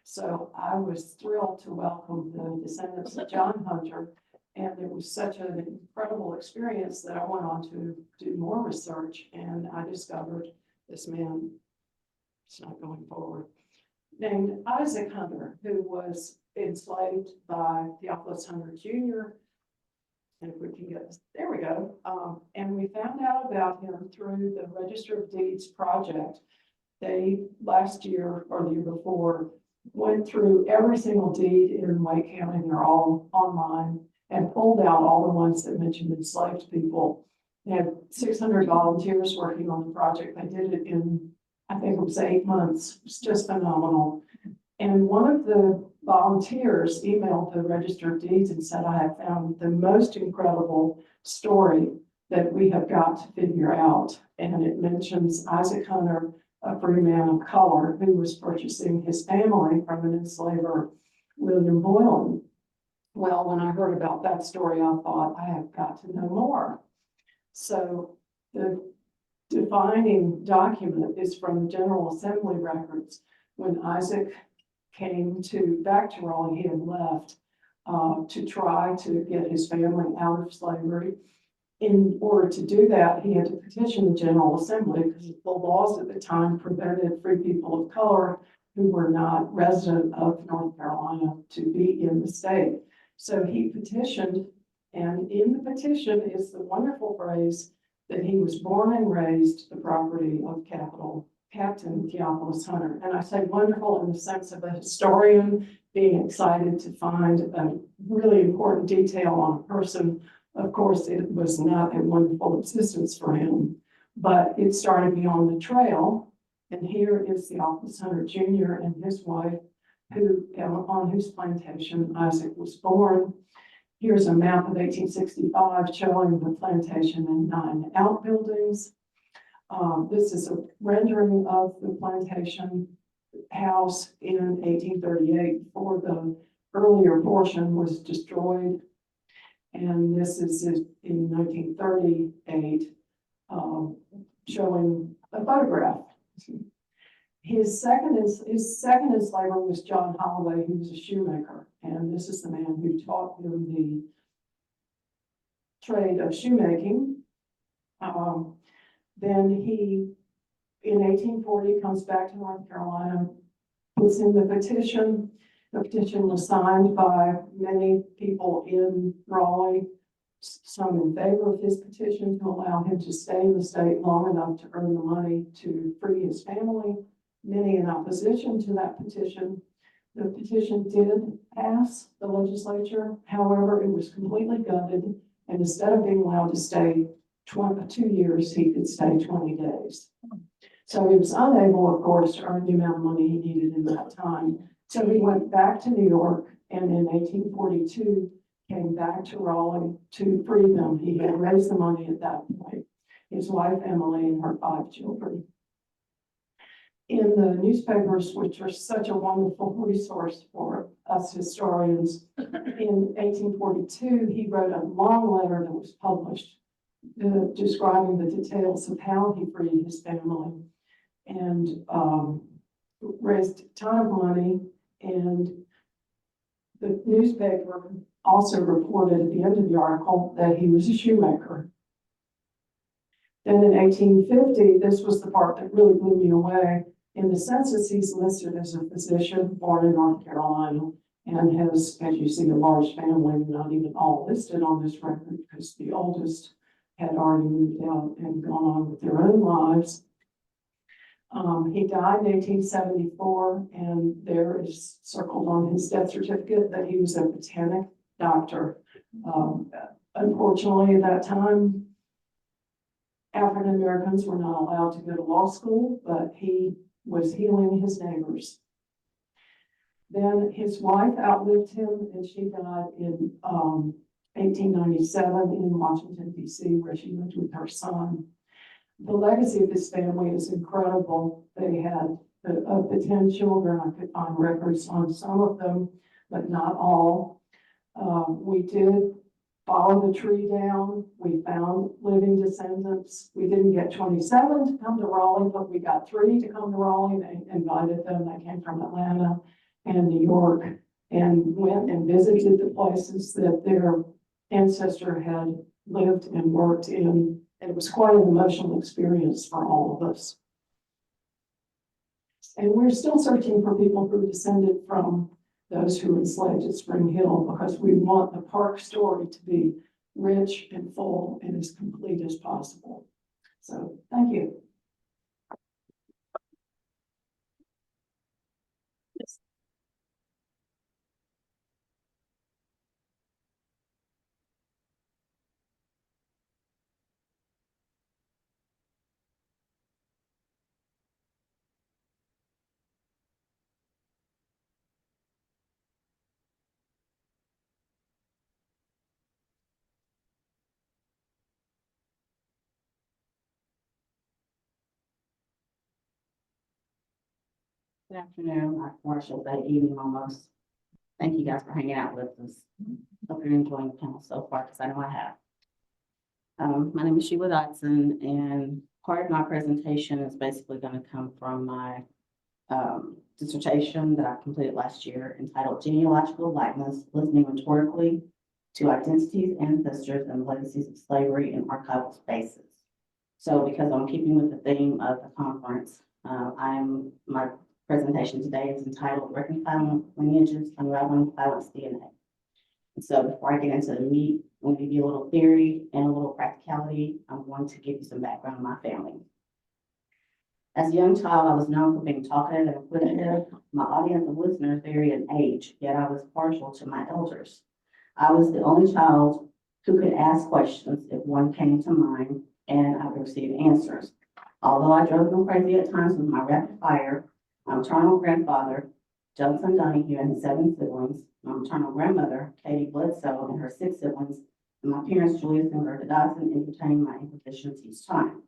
So I was thrilled to welcome the descendants of John Hunter, and it was such an incredible experience that I went on to do more research, and I discovered this man, it's not going forward, named Isaac Hunter, who was enslaved by Theophilus Hunter Jr. And if we can get this, there we go. And we found out about him through the Register of Deeds project. They last year or the year before went through every single deed in Wake County, they're all online, and pulled out all the ones that mentioned enslaved people. They had 600 volunteers working on the project. They did it in, I think it was 8 months. It's just phenomenal. And one of the volunteers emailed the Register of Deeds and said, I have found the most incredible story that we have got to figure out. And it mentions Isaac Hunter, a free man of color, who was purchasing his family from an enslaver, William Boylan. Well, when I heard about that story, I thought, I have got to know more. So the defining document is from the General Assembly records. When Isaac came back to Raleigh, he had left to try to get his family out of slavery. In order to do that, he had to petition the General Assembly because the laws at the time prevented free people of color who were not resident of North Carolina to be in the state. So he petitioned, and in the petition is the wonderful phrase that he was born and raised the property of Captain Theophilus Hunter. And I say wonderful in the sense of a historian being excited to find a really important detail on a person. Of course, it was not a wonderful existence for him, but it started me on the trail And here is the Office Hunter Jr. and his wife, on whose plantation Isaac was born. Here's a map of 1865 showing the plantation and 9 outbuildings. This is a rendering of the plantation house in 1838 before the earlier portion was destroyed. And this is in 1938, showing a photograph. His second enslaver was John Holloway, who was a shoemaker. And this is the man who taught him the trade of shoemaking. Then he, in 1840, comes back to North Carolina, puts in the petition. The petition was signed by many people in Raleigh, some in favor of his petition to allow him to stay in the state long enough to earn the money to free his family, many in opposition to that petition. The petition did pass the legislature. However, it was completely gutted, and instead of being allowed to stay 2 years, he could stay 20 days. So he was unable, of course, to earn the amount of money he needed in that time. So he went back to New York, and in 1842, came back to Raleigh to free them. He had raised the money at that point, his wife, Emily, and her 5 children. In the newspapers, which are such a wonderful resource for us historians, in 1842, he wrote a long letter that was published describing the details of how he freed his family and raised a ton of money. And the newspaper also reported at the end of the article that he was a shoemaker. Then in 1850, this was the part that really blew me away. In the census, he's listed as a physician born in North Carolina and has, as you see, a large family, not even all listed on this record because the oldest had already moved out and gone on with their own lives. He died in 1874, and there is circled on his death certificate that he was a botanic doctor. Unfortunately, at that time, African Americans were not allowed to go to law school, but he was healing his neighbors. Then his wife outlived him, and she died in 1897 in Washington, D.C., where she lived with her son. The legacy of this family is incredible. They had, of the 10 children, I could find records on some of them, but not all. We did follow the tree down. We found living descendants. We didn't get 27 to come to Raleigh, but we got 3 to come to Raleigh. They invited them. They came from Atlanta and New York and went and visited the places that their ancestor had lived and worked in. And it was quite an emotional experience for all of us. And we're still searching for people who descended from those who were enslaved at Spring Hill, because we want the park story to be rich and full and as complete as possible. So thank you. Good afternoon, or I should say evening almost. Thank you guys for hanging out with us. Hope you're enjoying the panel so far, because I know I have. My name is Sheila Dodson, and part of my presentation is basically going to come from my dissertation that I completed last year entitled Genealogical Likeness, Listening Rhetorically to Identities, Ancestors, and Legacies of Slavery in Archival Spaces. So because I'm keeping with the theme of the conference, my presentation today is entitled Reconciling Lineages, Unraveling Violence DNA. And so before I get into the meat, I'm going to give you a little theory and a little practicality. I'm going to give you some background on my family. As a young child, I was known for being talkative and inquisitive. My audience of listeners varied in age, yet I was partial to my elders. I was the only child who could ask questions if one came to mind, and I would receive answers. Although I drove them crazy at times with my rapid fire, my maternal grandfather, Judson Donahue, and his 7 siblings, my maternal grandmother, Katie Bledsoe, and her 6 siblings, and my parents, Julius and Gerda Dodson, entertained my impositions each time.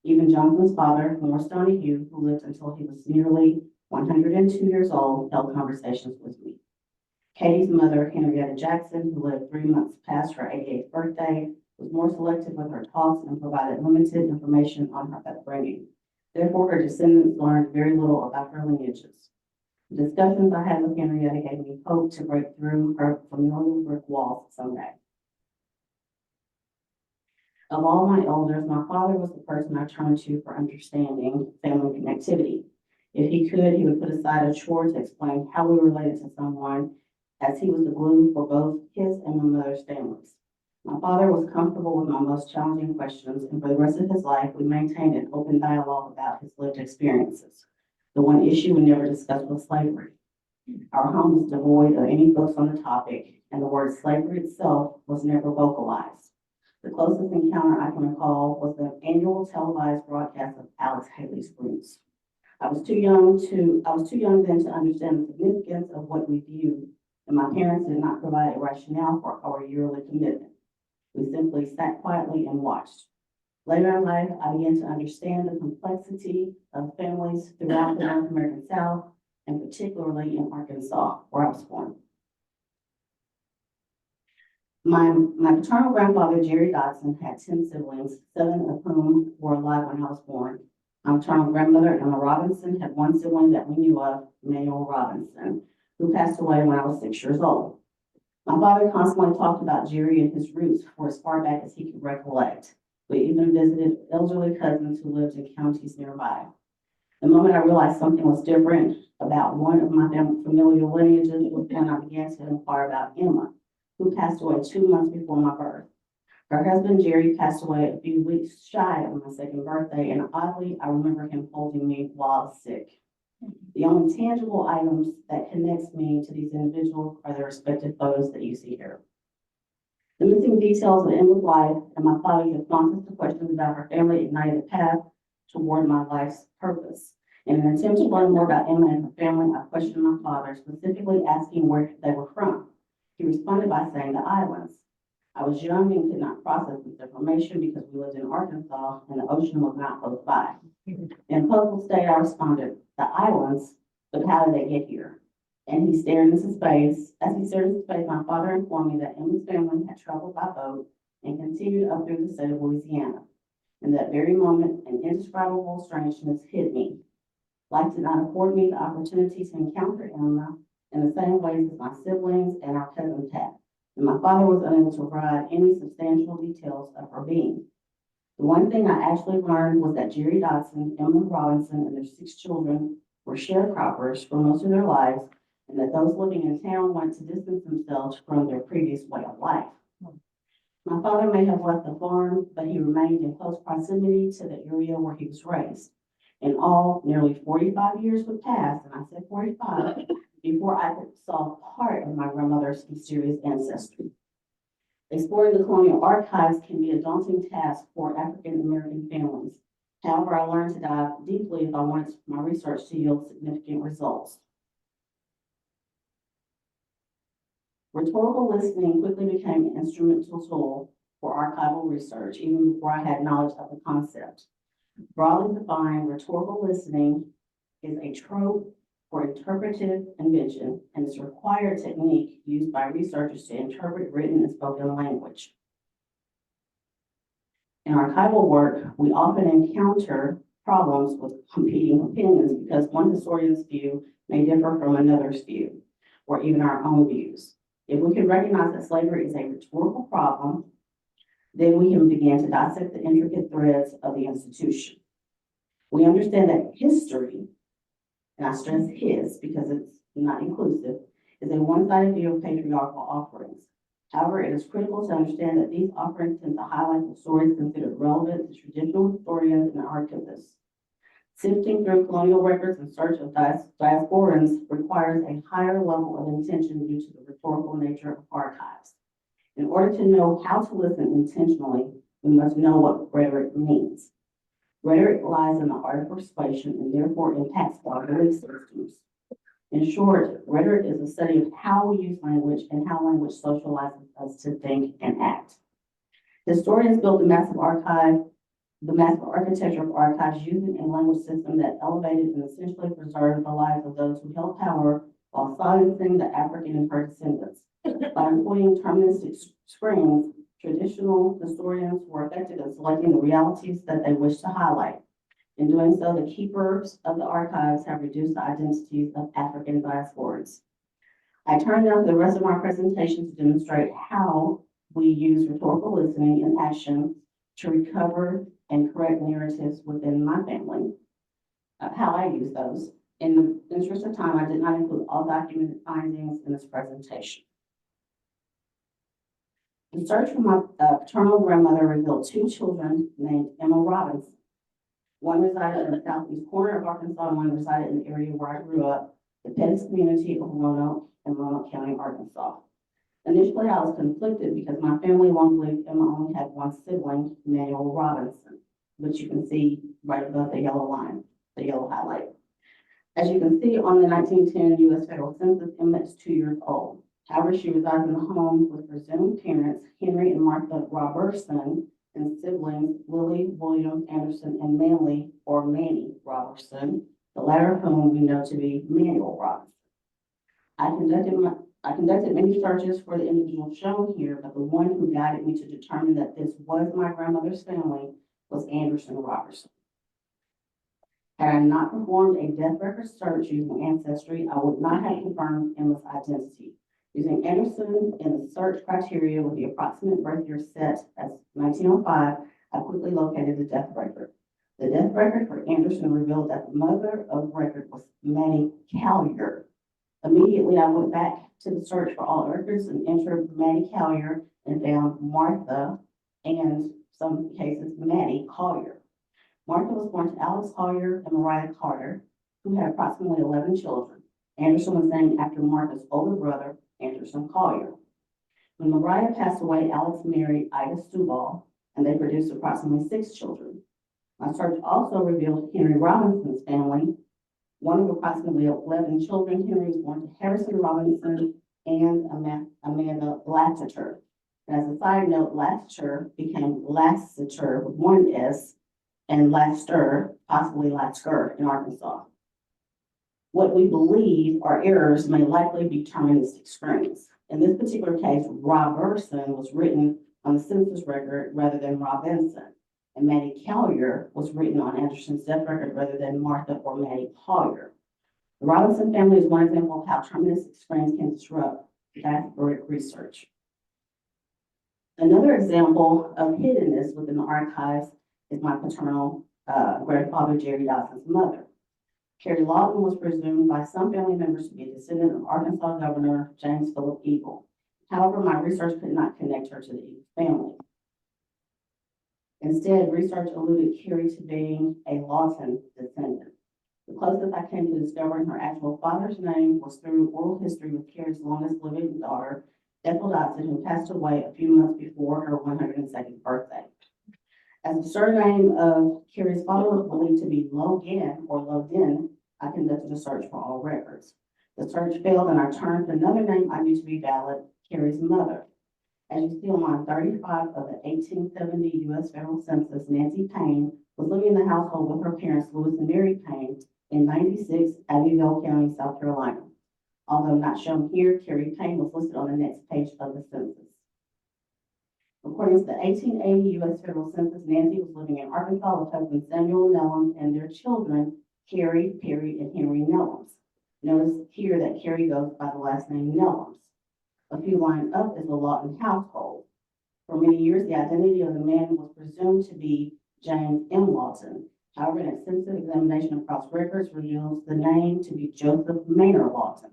Even Johnson's father, Morris Donahue, who lived until he was nearly 102 years old, held conversations with me. Katie's mother, Henrietta Jackson, who lived 3 months past her 88th birthday, was more selective with her talks and provided limited information on her upbringing. Therefore, her descendants learned very little about her lineages. The discussions I had with Henrietta gave me hope to break through her familial brick walls someday. Of all my elders, my father was the person I turned to for understanding family connectivity. If he could, he would put aside a chore to explain how we related to someone, as he was the glue for both his and my mother's families. My father was comfortable with my most challenging questions, and for the rest of his life, we maintained an open dialogue about his lived experiences. The one issue we never discussed was slavery. Our home was devoid of any books on the topic, and the word slavery itself was never vocalized. The closest encounter I can recall was the annual televised broadcast of Alex Haley's Roots. I was too young then to understand the significance of what we viewed, and my parents did not provide a rationale for our yearly commitment. We simply sat quietly and watched. Later in life, I began to understand the complexity of families throughout the North American South, and particularly in Arkansas, where I was born. My paternal grandfather, Jerry Dodson, had 10 siblings, 7 of whom were alive when I was born. My maternal grandmother, Emma Robinson, had 1 sibling that we knew of, Emmanuel Robinson, who passed away when I was 6 years old. My father constantly talked about Jerry and his roots for as far back as he could recollect. We even visited elderly cousins who lived in counties nearby. The moment I realized something was different about one of my familial lineages was when I began to inquire about Emma, who passed away 2 months before my birth. Her husband, Jerry, passed away a few weeks shy of my 2nd birthday, and oddly, I remember him holding me while I was sick. The only tangible items that connects me to these individuals are their respective photos that you see here. The missing details of Emma's life and my father's responses to questions about her family ignited a path toward my life's purpose. In an attempt to learn more about Emma and her family, I questioned my father, specifically asking where they were from. He responded by saying the islands. I was young and could not process this information because we lived in Arkansas and the ocean was not close by. In a puzzled state, I responded, the islands, but how did they get here? And he stared into space. As he stared into space, my father informed me that Emma's family had traveled by boat and continued up through the state of Louisiana. In that very moment, an indescribable strangeness hit me. Life did not afford me the opportunity to encounter Emma in the same ways as my siblings and our cousins had, and my father was unable to provide any substantial details of her being. The one thing I actually learned was that Jerry Dodson, Emma Robinson, and their 6 children were sharecroppers for most of their lives, and that those living in town wanted to distance themselves from their previous way of life. My father may have left the farm, but he remained in close proximity to the area where he was raised. In all, nearly 45 years would pass, and I said 45, before I could solve part of my grandmother's mysterious ancestry. Exploring the colonial archives can be a daunting task for African American families. However, I learned to dive deeply if I wanted my research to yield significant results. Rhetorical listening quickly became an instrumental tool for archival research, even before I had knowledge of the concept. Broadly defined, rhetorical listening is a trope for interpretive invention and is a required technique used by researchers to interpret written and spoken language. In archival work, we often encounter problems with competing opinions because one historian's view may differ from another's view, or even our own views. If we can recognize that slavery is a rhetorical problem, then we can begin to dissect the intricate threads of the institution. We understand that history, and I stress his because it's not inclusive, is a one-sided view of patriarchal offerings. However, it is critical to understand that these offerings tend to highlight the stories considered relevant to traditional historians and archivists. Sifting through colonial records in search of diasporans requires a higher level of intention due to the rhetorical nature of archives. In order to know how to listen intentionally, we must know what rhetoric means. Rhetoric lies in the art of persuasion and therefore impacts our belief systems. In short, rhetoric is a study of how we use language and how language socializes us to think and act. Historians built the massive architecture of archives using a language system that elevated and essentially preserved the lives of those who held power while silencing the African and her descendants. By employing deterministic screens, traditional historians were effective in selecting the realities that they wished to highlight. In doing so, the keepers of the archives have reduced the identities of African diasporans. I turn now to the rest of my presentation to demonstrate how we use rhetorical listening and action to recover and correct narratives within my family, how I use those. In the interest of time, I did not include all documented findings in this presentation. The search for my paternal grandmother revealed two children named Emma Robinson. One resided in the southeast corner of Arkansas and one resided in the area where I grew up, the Pettis community of Roanoke in Roanoke County, Arkansas. Initially, I was conflicted because my family long believed Emma only had one sibling, Emmanuel Robinson, which you can see right above the yellow line, the yellow highlight. As you can see on the 1910 U.S. Federal Census, Emma is 2 years old. However, she resides in the home with presumed parents, Henry and Martha Robertson, and siblings, Lily, William, Anderson, and Manley, or Manny Robertson, the latter of whom we know to be Manuel Robinson. I conducted many searches for the individual shown here, but the one who guided me to determine that this was my grandmother's family was Anderson Robertson. Had I not performed a death record search using Ancestry, I would not have confirmed Emma's identity. Using Anderson in the search criteria with the approximate birth year set as 1905, I quickly located the death record. The death record for Anderson revealed that the mother of record was Mattie Callier. Immediately, I went back to the search for all records and entered Mattie Callier and found Martha and some cases Mattie Collier. Martha was born to Alex Collier and Mariah Carter, who had approximately 11 children. Anderson was named after Martha's older brother, Anderson Collier. When Mariah passed away, Alex married Ida Stuball, and they produced approximately 6 children. My search also revealed Henry Robinson's family. One of approximately 11 children, Henry was born to Harrison Robinson and Amanda Lassiter. And as a side note, Lassiter became Lassiter with one S, and Laster, possibly Lasker in Arkansas. What we believe are errors may likely be deterministic screens. In this particular case, Robertson was written on the census record rather than Robinson, and Mattie Callier was written on Anderson's death record rather than Martha or Mattie Collier. The Robinson family is one example of how deterministic screens can disrupt diasporic research. Another example of hiddenness within the archives is my paternal grandfather, Jerry Dawson's mother. Carrie Lawton was presumed by some family members to be a descendant of Arkansas Governor James Philip Eagle. However, my research could not connect her to the Eagle family. Instead, research alluded Carrie to being a Lawton descendant. The closest I came to discovering her actual father's name was through oral history with Carrie's longest living daughter, Ethel Dodson, who passed away a few months before her 102nd birthday. As the surname of Carrie's father was believed to be Logan or Lodin, I conducted a search for all records. The search failed and I turned to another name I knew to be valid, Carrie's mother. As you see on line 35 of the 1870 U.S. Federal Census, Nancy Payne was living in the household with her parents, Louis and Mary Payne, in 96 Abbeville County, South Carolina. Although not shown here, Carrie Payne was listed on the next page of the census. According to the 1880 U.S. Federal Census, Nancy was living in Arkansas with husband Samuel Nellums and their children, Carrie, Perry, and Henry Nellums. Notice here that Carrie goes by the last name Nellums. A few lines up is the Lawton household. For many years, the identity of the man was presumed to be James M. Lawton. However, an extensive examination across records reveals the name to be Joseph Maynard Lawton.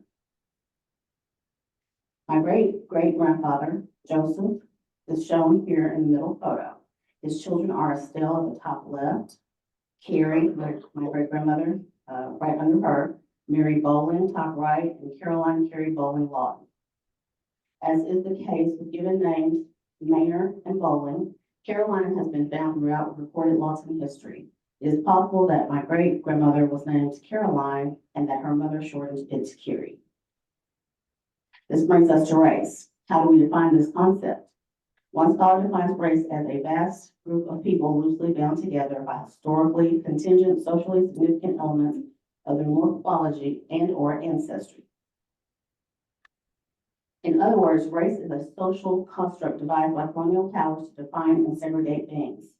My great-great-grandfather, Joseph, is shown here in the middle photo. His children are Estelle at the top left, Carrie, my great-grandmother, right under her, Mary Bowling, top right, and Caroline Carrie Bowling Lawton. As is the case with given names Maynard and Bowling, Caroline has been found throughout recorded Lawton history. It is possible that my great-grandmother was named Caroline and that her mother shortened it to Curie. This brings us to race. How do we define this concept? One scholar defines race as a vast group of people loosely bound together by historically contingent, socially significant elements of their morphology and/or ancestry. In other words, race is a social construct devised by colonial powers to define and segregate beings.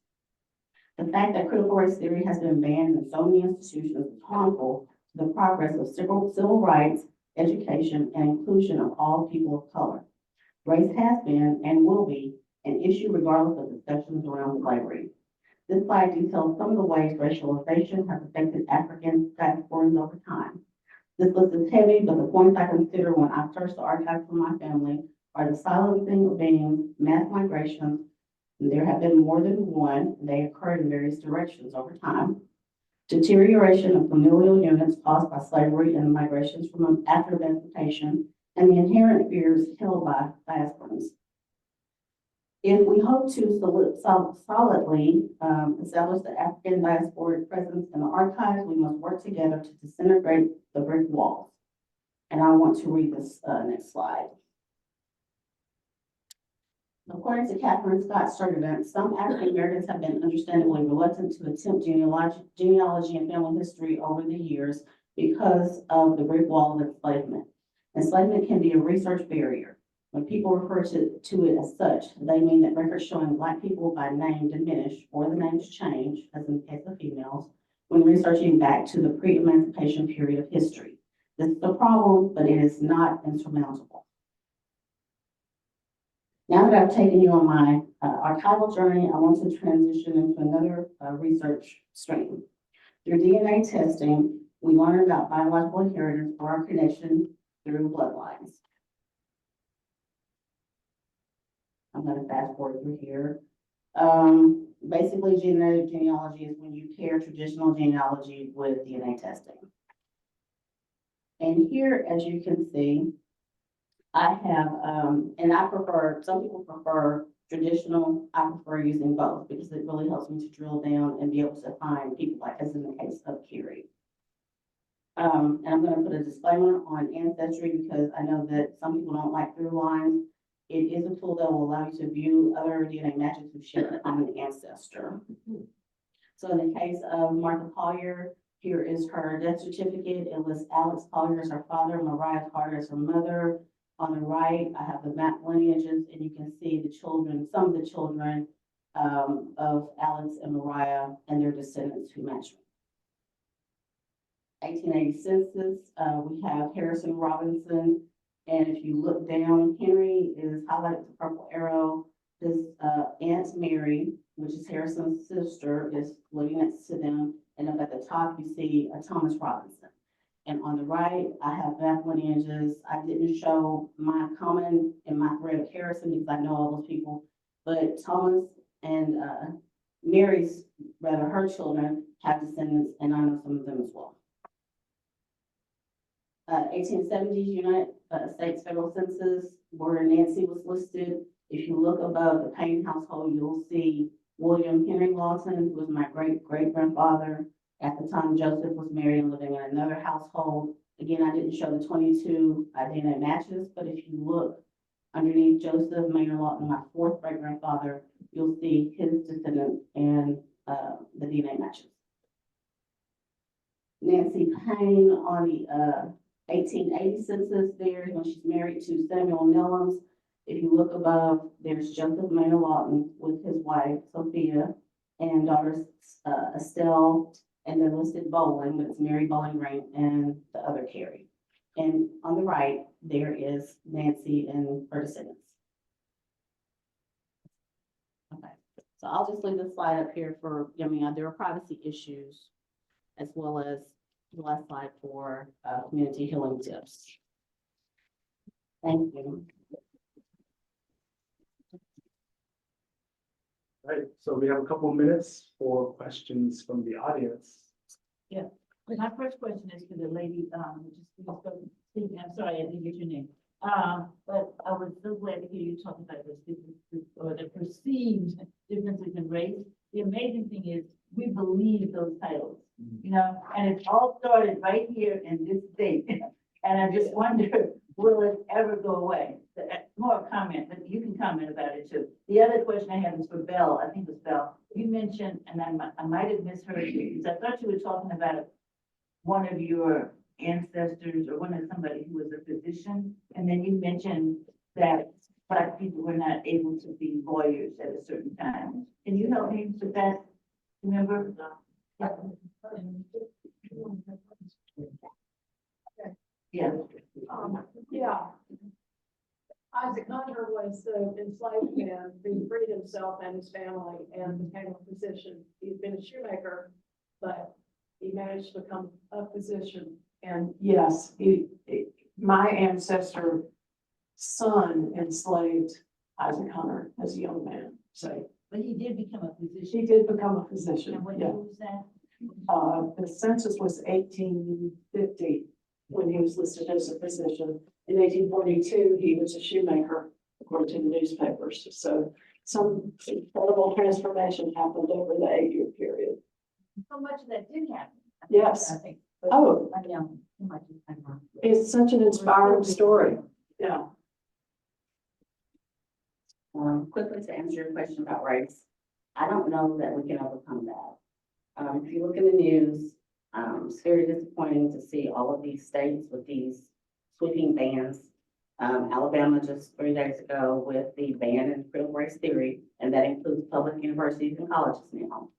The fact that critical race theory has been banned in so many institutions is harmful to the progress of civil rights, education, and inclusion of all people of color. Race has been and will be an issue regardless of discussions around slavery. This slide details some of the ways racialization has affected African diasporans over time. This list is heavy, but the points I consider when I search the archives for my family are the silencing of beings, mass migrations. There have been more than one, and they occurred in various directions over time. Deterioration of familial units caused by slavery and migrations from after emancipation, and the inherent fears held by diasporans. If we hope to solidly establish the African diasporic presence in the archives, we must work together to disintegrate the brick walls. And I want to read this next slide. According to Catherine Scott Sturtevant, some African Americans have been understandably reluctant to attempt genealogy and family history over the years because of the brick wall of enslavement. Enslavement can be a research barrier. When people refer to it as such, they mean that records showing Black people by name diminish or the names change, as in the case of females, when researching back to the pre-emancipation period of history. This is a problem, but it is not insurmountable. Now that I've taken you on my archival journey, I want to transition into another research stream. Through DNA testing, we learn about biological inheritance or our connection through bloodlines. I'm going to fast forward through here. Basically, genetic genealogy is when you pair traditional genealogy with DNA testing. And here, as you can see, I have, and I prefer, some people prefer traditional, I prefer using both because it really helps me to drill down and be able to find people, like as in the case of Curie. And I'm going to put a disclaimer on Ancestry because I know that some people don't like through lines. It is a tool that will allow you to view other DNA matches who share a common ancestor. So in the case of Martha Collier, here is her death certificate. It lists Alex Collier as her father, Mariah Carter as her mother. On the right, I have the map lineages, and you can see the children, some of the children of Alex and Mariah and their descendants who match. 1880 census, we have Harrison Robinson, and if you look down, Henry is highlighted with the purple arrow. His Aunt Mary, which is Harrison's sister, is living next to them, and up at the top you see Thomas Robinson. And on the right, I have map lineages. I didn't show my common in my thread of Harrison because I know all those people, but Thomas and Mary's, rather her children, have descendants, and I know some of them as well. 1870s United States Federal Census, where Nancy was listed. If you look above the Payne household, you'll see William Henry Lawson, who was my great-great-grandfather. At the time, Joseph was married and living in another household. Again, I didn't show the 22 DNA matches, but if you look underneath Joseph Maynard Lawton, my fourth great-grandfather, you'll see his descendants and the DNA matches. Nancy Payne on the 1880 census there, when she's married to Samuel Nellums. If you look above, there's Joseph Maynard Lawton with his wife, Sophia, and daughters Estelle, and then listed Bowling, but it's Mary Bowling Green and the other Carrie. And on the right, there is Nancy and her descendants. Okay, so I'll just leave this slide up here for, I mean, there are privacy issues as well as the last slide for community healing tips. Thank you. All right, so we have a couple minutes for questions from the audience. Yeah, my first question is to the lady, I'm sorry, I didn't get your name. But I was so glad to hear you talk about this, or the perceived differences in race. The amazing thing is we believe those titles, you know, and it all started right here in this state. And I just wonder, will it ever go away? More comment, but you can comment about it too. The other question I have is for Belle, I think it was Belle. You mentioned, and I might have misheard you, because I thought you were talking about one of your ancestors or one of somebody who was a physician. And then you mentioned that Black people were not able to be lawyers at a certain time. Can you help me with that? Remember? Yeah. Yeah. Isaac Hunter was the enslaved man who freed himself and his family and became a physician. He'd been a shoemaker, but he managed to become a physician. And yes, my ancestor son enslaved Isaac Hunter as a young man. So But he did become a physician. he did become a physician. And what Yeah. year was that? The census was 1850 when he was listed as a physician. In 1842, he was a shoemaker, according to the newspapers. So some incredible transformation happened over the 8-year period. So much of that did happen. Yes. I think. But Oh, I know, too much is kind of- it's such an inspiring story. Yeah. Quickly to answer your question about race, I don't know that we can overcome that. If you look in the news, it's very disappointing to see all of these states with these sweeping bans. Alabama just 3 days ago with the ban in critical race theory, and that includes public universities and colleges now.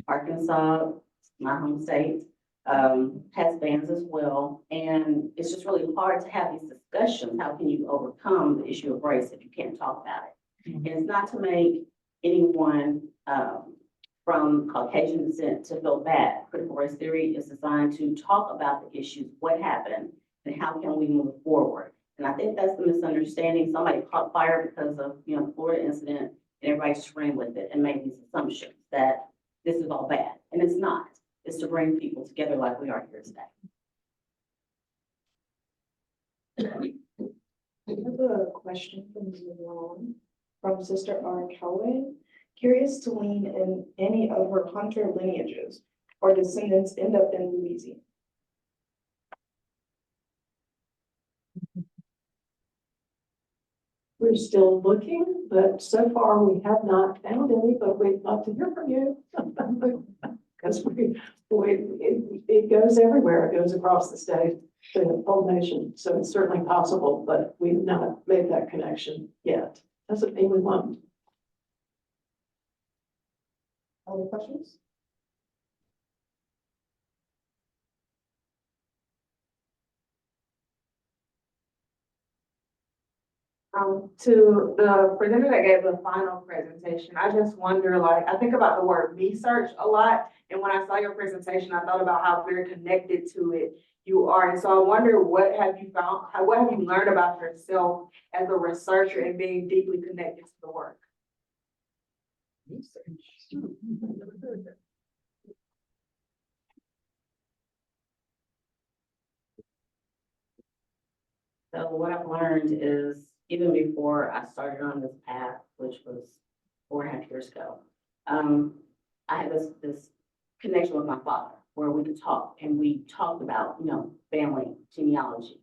Arkansas, my home state, has bans as well. And it's just really hard to have these discussions. How can you overcome the issue of race if you can't talk about it? And it's not to make anyone from Caucasian descent to feel bad. Critical race theory is designed to talk about the issues, what happened, and how can we move forward. And I think that's the misunderstanding. Somebody caught fire because of, the Florida incident, and everybody ran with it and made these assumptions that this is all bad. And it's not. It's to bring people together like we are here today. I have a question from Ron, from Sister R. Cohen. Curious to lean in any of her hunter lineages or descendants end up in Louisiana. We're still looking, but so far we have not found any, but we'd love to hear from you. Because it goes everywhere. It goes across the state, the whole nation. So it's certainly possible, but we've not made that connection yet. Doesn't mean we won't. Other questions? To the presenter that gave the final presentation, I just wonder, like, I think about the word research a lot. And when I saw your presentation, I thought about how very connected to it you are. And so I wonder, what have you found, what have you learned about yourself as a researcher and being deeply connected to the work? So what I've learned is, even before I started on this path, which was 4.5 years ago, I had this connection with my father where we could talk, and we talked about, family genealogy.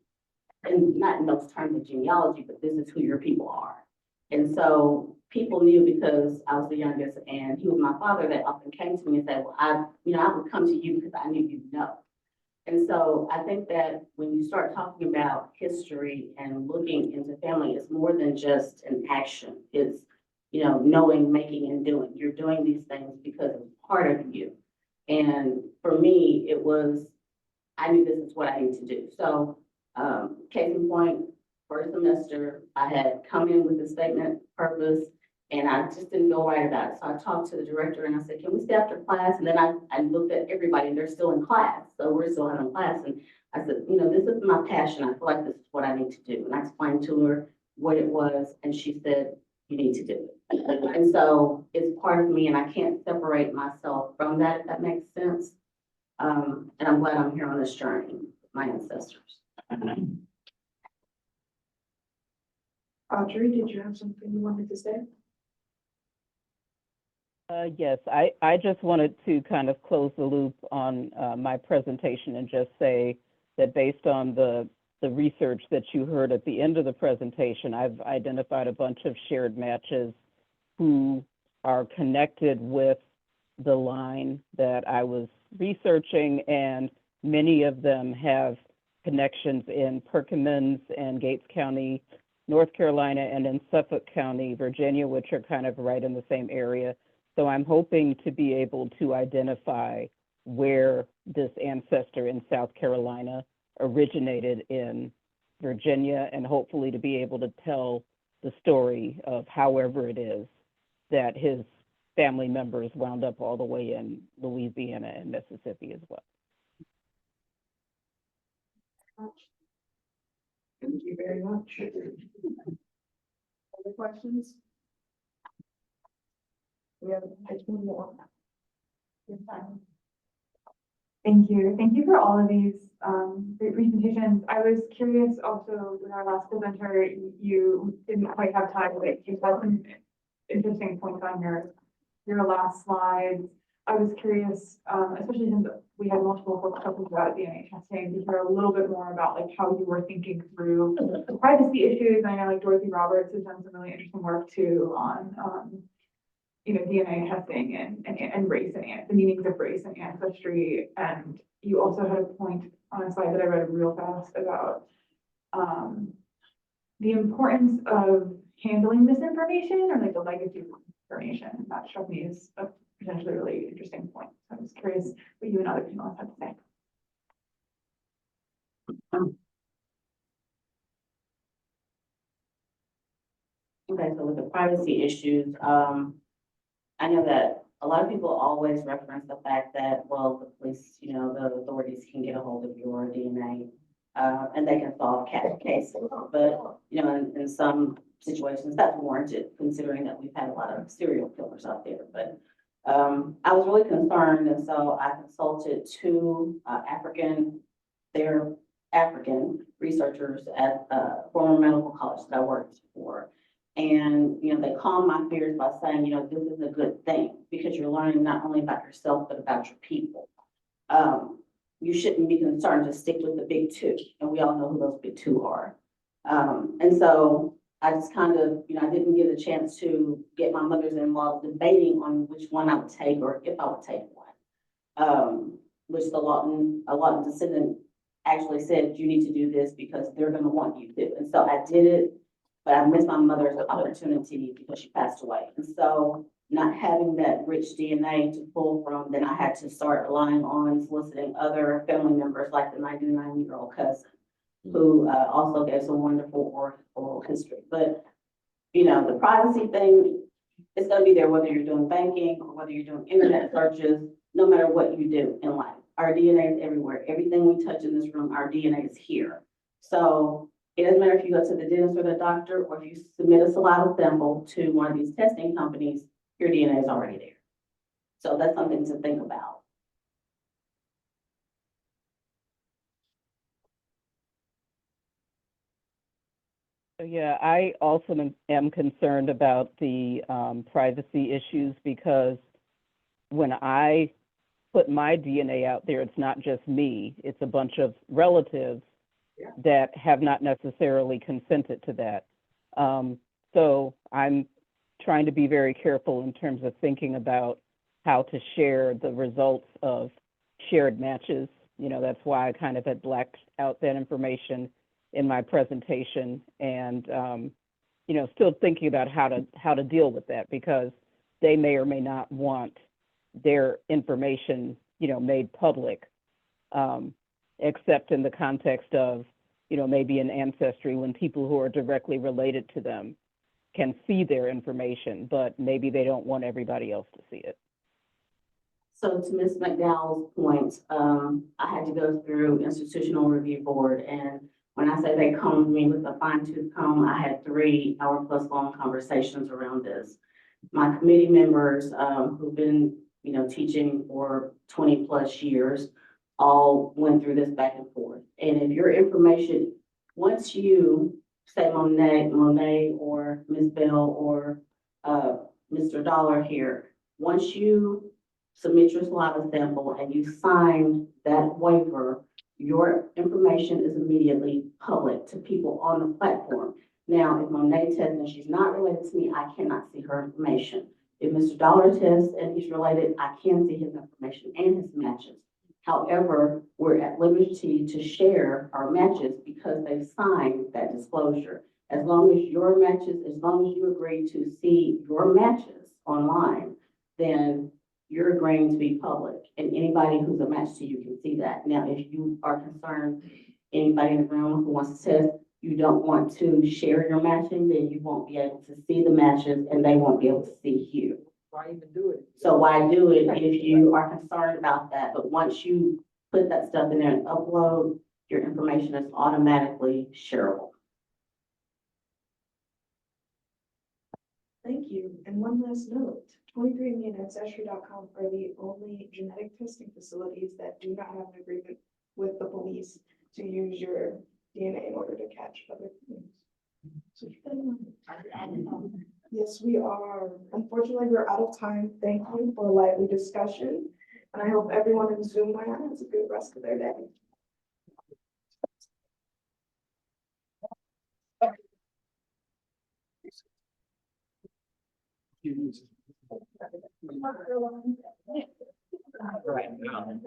And not in those terms of genealogy, but this is who your people are. And so people knew, because I was the youngest and he was my father, that often came to me and said, well, I would come to you because I knew you'd know. And so I think that when you start talking about history and looking into family, it's more than just an action. It's, knowing, making, and doing. You're doing these things because it's part of you. And for me, it was, I knew this is what I need to do. So case in point, first semester, I had come in with a statement, purpose, and I just didn't go right about it. So I talked to the director and I said, can we stay after class? And then I looked at everybody and they're still in class. So we're still having class. And I said, this is my passion. I feel like this is what I need to do. And I explained to her what it was. And she said, you need to do it. And so it's part of me, and I can't separate myself from that, if that makes sense. And I'm glad I'm here on this journey with my ancestors. Audrey, did you have something you wanted to say? Yes, I just wanted to kind of close the loop on my presentation and just say that based on the research that you heard at the end of the presentation, I've identified a bunch of shared matches who are connected with the line that I was researching, and many of them have connections in Perkins and Gates County, North Carolina, and in Suffolk County, Virginia, which are kind of right in the same area. So I'm hoping to be able to identify where this ancestor in South Carolina originated in Virginia, and hopefully to be able to tell the story of however it is that his family members wound up all the way in Louisiana and Mississippi as well. Thank you very much. Other questions? We have one more. Thank you. Thank you for all of these great presentations. I was curious also with our last presenter, you didn't quite have time, but you had some interesting points on your last slides. I was curious, especially since we had multiple folks talking about DNA testing, to hear a little bit more about like how you were thinking through the privacy issues. I know like Dorothy Roberts has done some really interesting work too on DNA testing and race and the meanings of race and ancestry. And you also had a point on a slide that I read real fast about the importance of handling misinformation or like the legacy of misinformation. That struck me as a potentially really interesting point. So I was curious what you and other panelists had to say. Okay, so with the privacy issues, I know that a lot of people always reference the fact that, well, the police, the authorities can get a hold of your DNA, and they can solve cases. But, in some situations that's warranted, considering that we've had a lot of serial killers out there. But I was really concerned, and so I consulted two African researchers at a former medical college that I worked for. And, they calmed my fears by saying, this is a good thing because you're learning not only about yourself, but about your people. You shouldn't be concerned to stick with the big two. And we all know who those big two are. And so I just kind of, I didn't get a chance to get my mothers-in-law debating on which one I would take or if I would take one. Which a Lawton descendant actually said, you need to do this because they're going to want you to. And so I did it. But I missed my mother's opportunity because she passed away. And so not having that rich DNA to pull from, then I had to start relying on soliciting other family members like the 99-year-old cousin, who also gave some wonderful oral history. But, the privacy thing, it's going to be there whether you're doing banking or whether you're doing internet searches, no matter what you do in life. Our DNA is everywhere. Everything we touch in this room, our DNA is here. So it doesn't matter if you go to the dentist or the doctor, or if you submit a saliva sample to one of these testing companies, your DNA is already there. So that's something to think about. Yeah, I also am concerned about the privacy issues because when I put my DNA out there, it's not just me, it's a bunch of relatives that have not necessarily consented to that. So I'm trying to be very careful in terms of thinking about how to share the results of shared matches. That's why I kind of had blacked out that information in my presentation, and still thinking about how to deal with that, because they may or may not want their information, made public. Except in the context of, maybe an ancestry, when people who are directly related to them can see their information, but maybe they don't want everybody else to see it. So to Ms. McDowell's point, I had to go through institutional review board, and when I say they combed me with a fine-tooth comb, I had 3-hour-plus long conversations around this. My committee members, who've been, teaching for 20+ years, all went through this back and forth. And if your information, once you say Monet or Ms. Bell or Mr. Dollar here, Once you submit your saliva sample and you sign that waiver, your information is immediately public to people on the platform. Now, if Monet tests and she's not related to me, I cannot see her information. If Mr. Dollar tests and he's related, I can see his information and his matches. However, we're at liberty to share our matches because they've signed that disclosure. As long as your matches, as long as you agree to see your matches online, then you're agreeing to be public, and anybody who's a match to you can see that. Now, if you are concerned, anybody in the room who wants to test, you don't want to share your matching, then you won't be able to see the matches and they won't be able to see you. Why even do it? So why do it if you are concerned about that? But once you put that stuff in there and upload, your information is automatically shareable. Thank you. And one last note, 23andMe and Ancestry.com are the only genetic testing facilities that do not have an agreement with the police to use your DNA in order to catch other things. So keep that in mind. Yes, we are. Unfortunately, we're out of time. Thank you for a lively discussion. And I hope everyone in Zoom land has a good rest of their day. Right now.